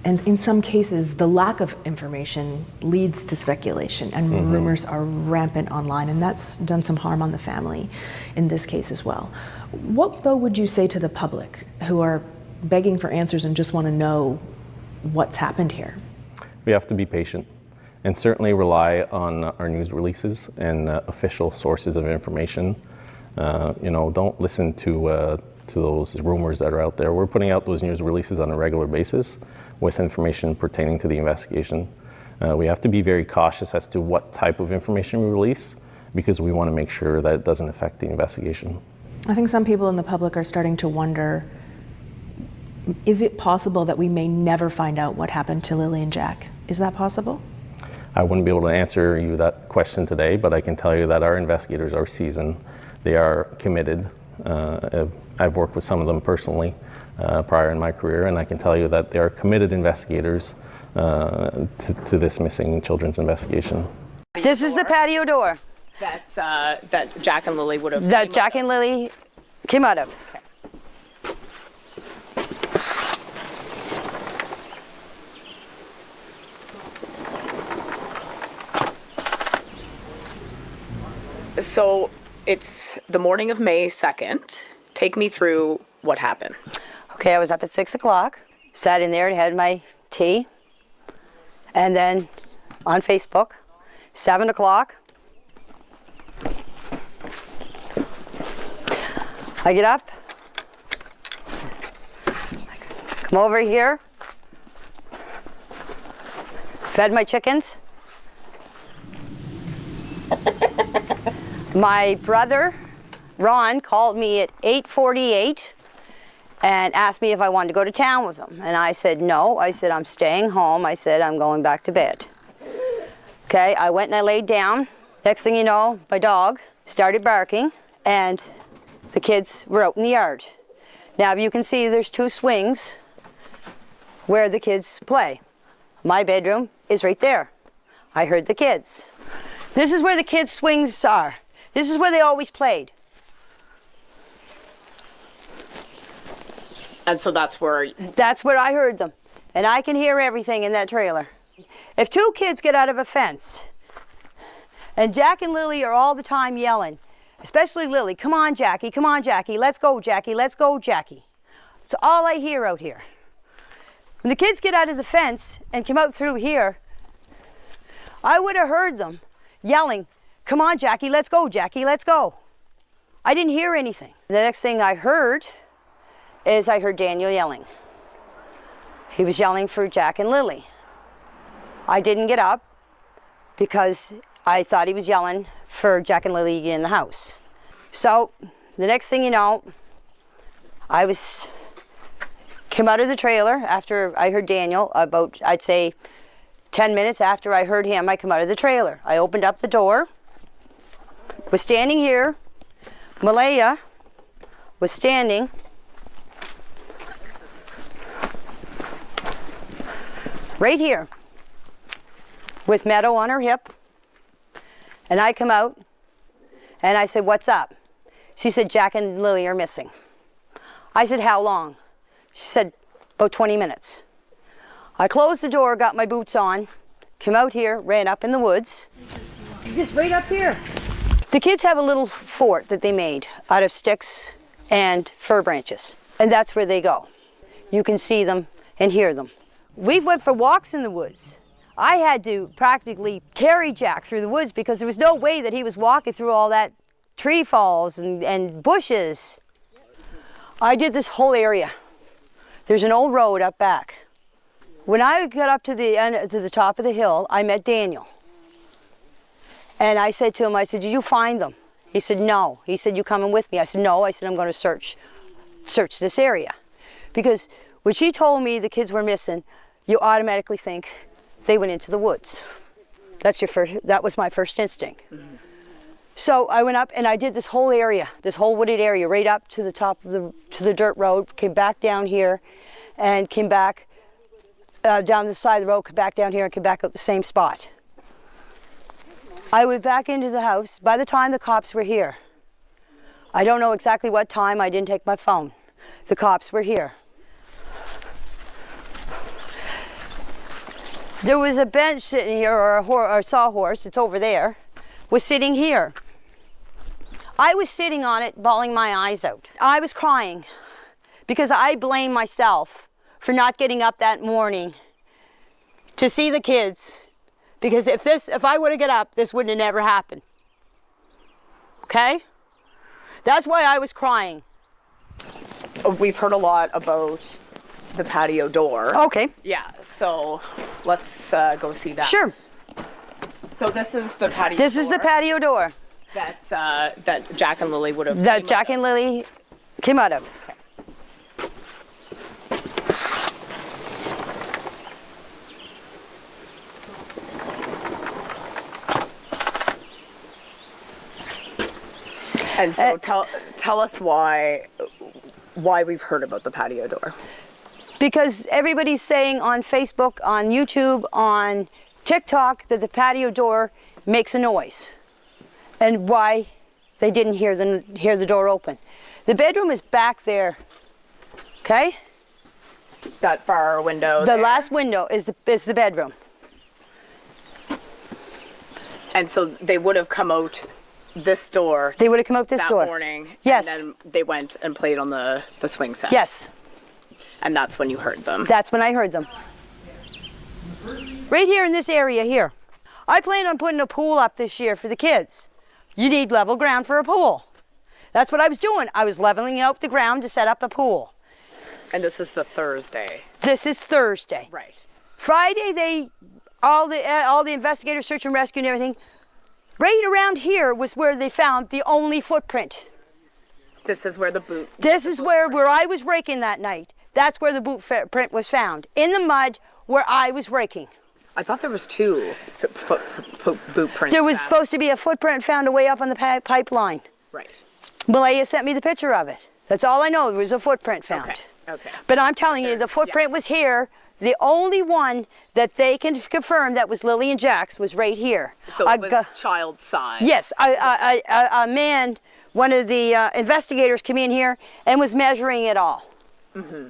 And in some cases, the lack of information leads to speculation, and rumors are rampant online, and that's done some harm on the family in this case as well. What, though, would you say to the public who are begging for answers and just want to know what's happened here? We have to be patient and certainly rely on our news releases and official sources of information. Don't listen to those rumors that are out there. We're putting out those news releases on a regular basis with information pertaining to the investigation. We have to be very cautious as to what type of information we release, because we want to make sure that it doesn't affect the investigation. I think some people in the public are starting to wonder, is it possible that we may never find out what happened to Lilly and Jack? Is that possible? I wouldn't be able to answer you that question today, but I can tell you that our investigators are seasoned. They are committed. I've worked with some of them personally prior in my career, and I can tell you that they are committed investigators to this missing children's investigation. This is the patio door that Jack and Lilly would have. That Jack and Lilly came out of. So it's the morning of May 2nd. Take me through what happened. Okay, I was up at 6 o'clock, sat in there and had my tea. And then on Facebook, 7 o'clock, I get up, come over here, fed my chickens. My brother, Ron, called me at 8:48 and asked me if I wanted to go to town with him. And I said no. I said, I'm staying home. I said, I'm going back to bed. Okay, I went and I laid down. Next thing you know, my dog started barking and the kids were out in the yard. Now you can see there's 2 swings where the kids play. My bedroom is right there. I heard the kids. This is where the kids' swings are. This is where they always played. And so that's where I heard them. And I can hear everything in that trailer. If 2 kids get out of a fence, and Jack and Lilly are all the time yelling, especially Lilly, come on, Jackie, let's go, Jackie, let's go, Jackie. It's all I hear out here. When the kids get out of the fence and come out through here, I would have heard them yelling, come on, Jackie, let's go, Jackie, let's go. I didn't hear anything. The next thing I heard is I heard Daniel yelling. He was yelling for Jack and Lilly. I didn't get up because I thought he was yelling for Jack and Lilly in the house. So the next thing you know, I came out of the trailer after I heard Daniel, about, I'd say, 10 minutes after I heard him, I come out of the trailer. I opened up the door, was standing here. Malaya was standing right here with Meadow on her hip. And I come out and I said, what's up? She said, Jack and Lilly are missing. I said, how long? She said, about 20 minutes. I closed the door, got my boots on, came out here, ran up in the woods. Just right up here. The kids have a little fort that they made out of sticks and fir branches, and that's where they go. You can see them and hear them. We went for walks in the woods. I had to practically carry Jack through the woods because there was no way that he was walking through all that tree falls and bushes. I did this whole area. There's an old road up back. When I got up to the top of the hill, I met Daniel. And I said to him, I said, did you find them? He said, no. He said, you coming with me? I said, no. I said, I'm going to search this area. Because when she told me the kids were missing, you automatically think they went into the woods. That was my first instinct. Mm-hmm. So I went up and I did this whole area, this whole wooded area, right up to the top of the dirt road, came back down here and came back down the side of the road, come back down here and came back up the same spot. I went back into the house. By the time the cops were here, I don't know exactly what time, I didn't take my phone. The cops were here. There was a bench sitting here, or a sawhorse, it's over there, was sitting here. I was sitting on it, bawling my eyes out. I was crying because I blame myself for not getting up that morning to see the kids, because if I would have got up, this wouldn't have never happened. Okay? That's why I was crying. We've heard a lot about the patio door. Okay. Yeah, so let's go see that. Sure. So this is the patio door. This is the patio door. That Jack and Lilly would have. That Jack and Lilly came out of. Okay. And so tell us why we've heard about the patio door. Because everybody's saying on Facebook, on YouTube, on TikTok that the patio door makes a noise, and why they didn't hear the door open. The bedroom is back there. Okay. That far window. The last window is the bedroom. And so they would have come out this door. They would have come out this door that morning. Yes. And then they went and played on the swing set. Yes. And that's when you heard them. That's when I heard them. Right here in this area here. I plan on putting a pool up this year for the kids. You need level ground for a pool. That's what I was doing. I was leveling out the ground to set up a pool. And this is the Thursday. This is Thursday. Right. Friday, all the investigators, search and rescue and everything, right around here was where they found the only footprint. This is where the boot. This is where I was raking that night. That's where the boot print was found, in the mud where I was raking. I thought there was two boot prints. There was supposed to be a footprint found away up on the pipeline. Right. Malaya sent me the picture of it. That's all I know. There was a footprint found. Okay. But I'm telling you, the footprint was here. The only one that they can confirm that was Lilly and Jack's was right here. So it was child size. Yes, a man, one of the investigators came in here and was measuring it all. Mm-hmm.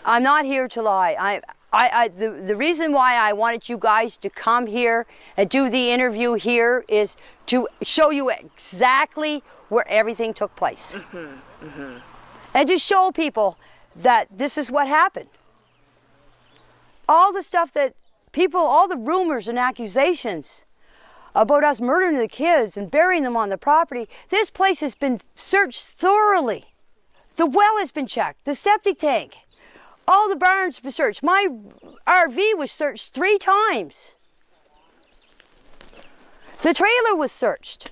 I'm not here to lie. The reason why I wanted you guys to come here and do the interview here is to show you exactly where everything took place. Mm-hmm. Mm-hmm. And to show people that this is what happened. All the stuff that people, all the rumors and accusations about us murdering the kids and burying them on the property, this place has been searched thoroughly. The well has been checked, the septic tank. All the barns were searched. My RV was searched 3 times. The trailer was searched.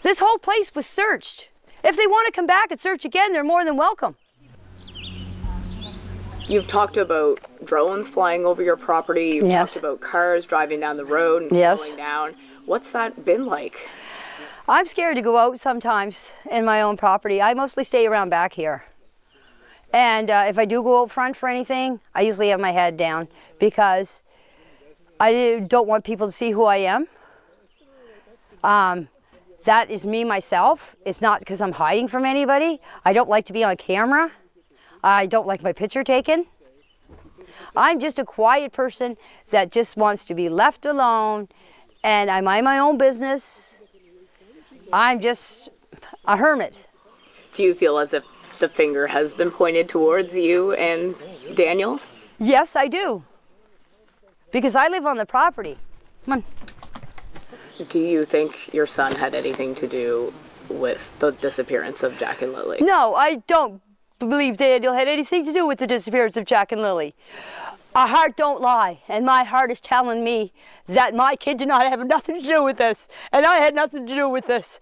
This whole place was searched. If they want to come back and search again, they're more than welcome. You've talked about drones flying over your property. You've talked about cars driving down the road and slowing down. What's that been like? I'm scared to go out sometimes in my own property. I mostly stay around back here. And if I do go out front for anything, I usually have my head down because I don't want people to see who I am. That is me myself. It's not because I'm hiding from anybody. I don't like to be on camera. I don't like my picture taken. I'm just a quiet person that just wants to be left alone, and I mind my own business. I'm just a hermit. Do you feel as if the finger has been pointed towards you and Daniel? Yes, I do. Because I live on the property. Come on. Do you think your son had anything to do with the disappearance of Jack and Lilly? No, I don't believe Daniel had anything to do with the disappearance of Jack and Lilly. Our heart don't lie, and my heart is telling me that my kid did not have nothing to do with this, and I had nothing to do with this.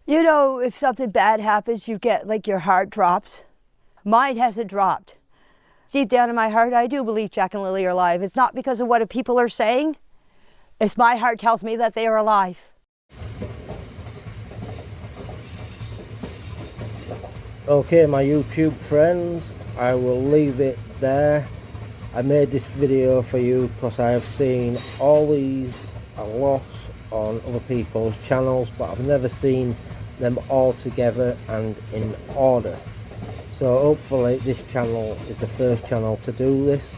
You know, if something bad happens, you get like your heart drops. Mine hasn't dropped. Deep down in my heart, I do believe Jack and Lilly are alive. It's not because of what people are saying. It's my heart tells me that they are alive. Okay, my YouTube friends, I will leave it there. I made this video for you because I have seen all these a lot on other people's channels, but I've never seen them all together and in order. So hopefully this channel is the first channel to do this.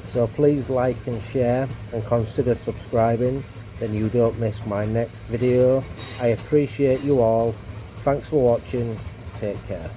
So please like and share and consider subscribing, then you don't miss my next video. I appreciate you all. Thanks for watching. Take care.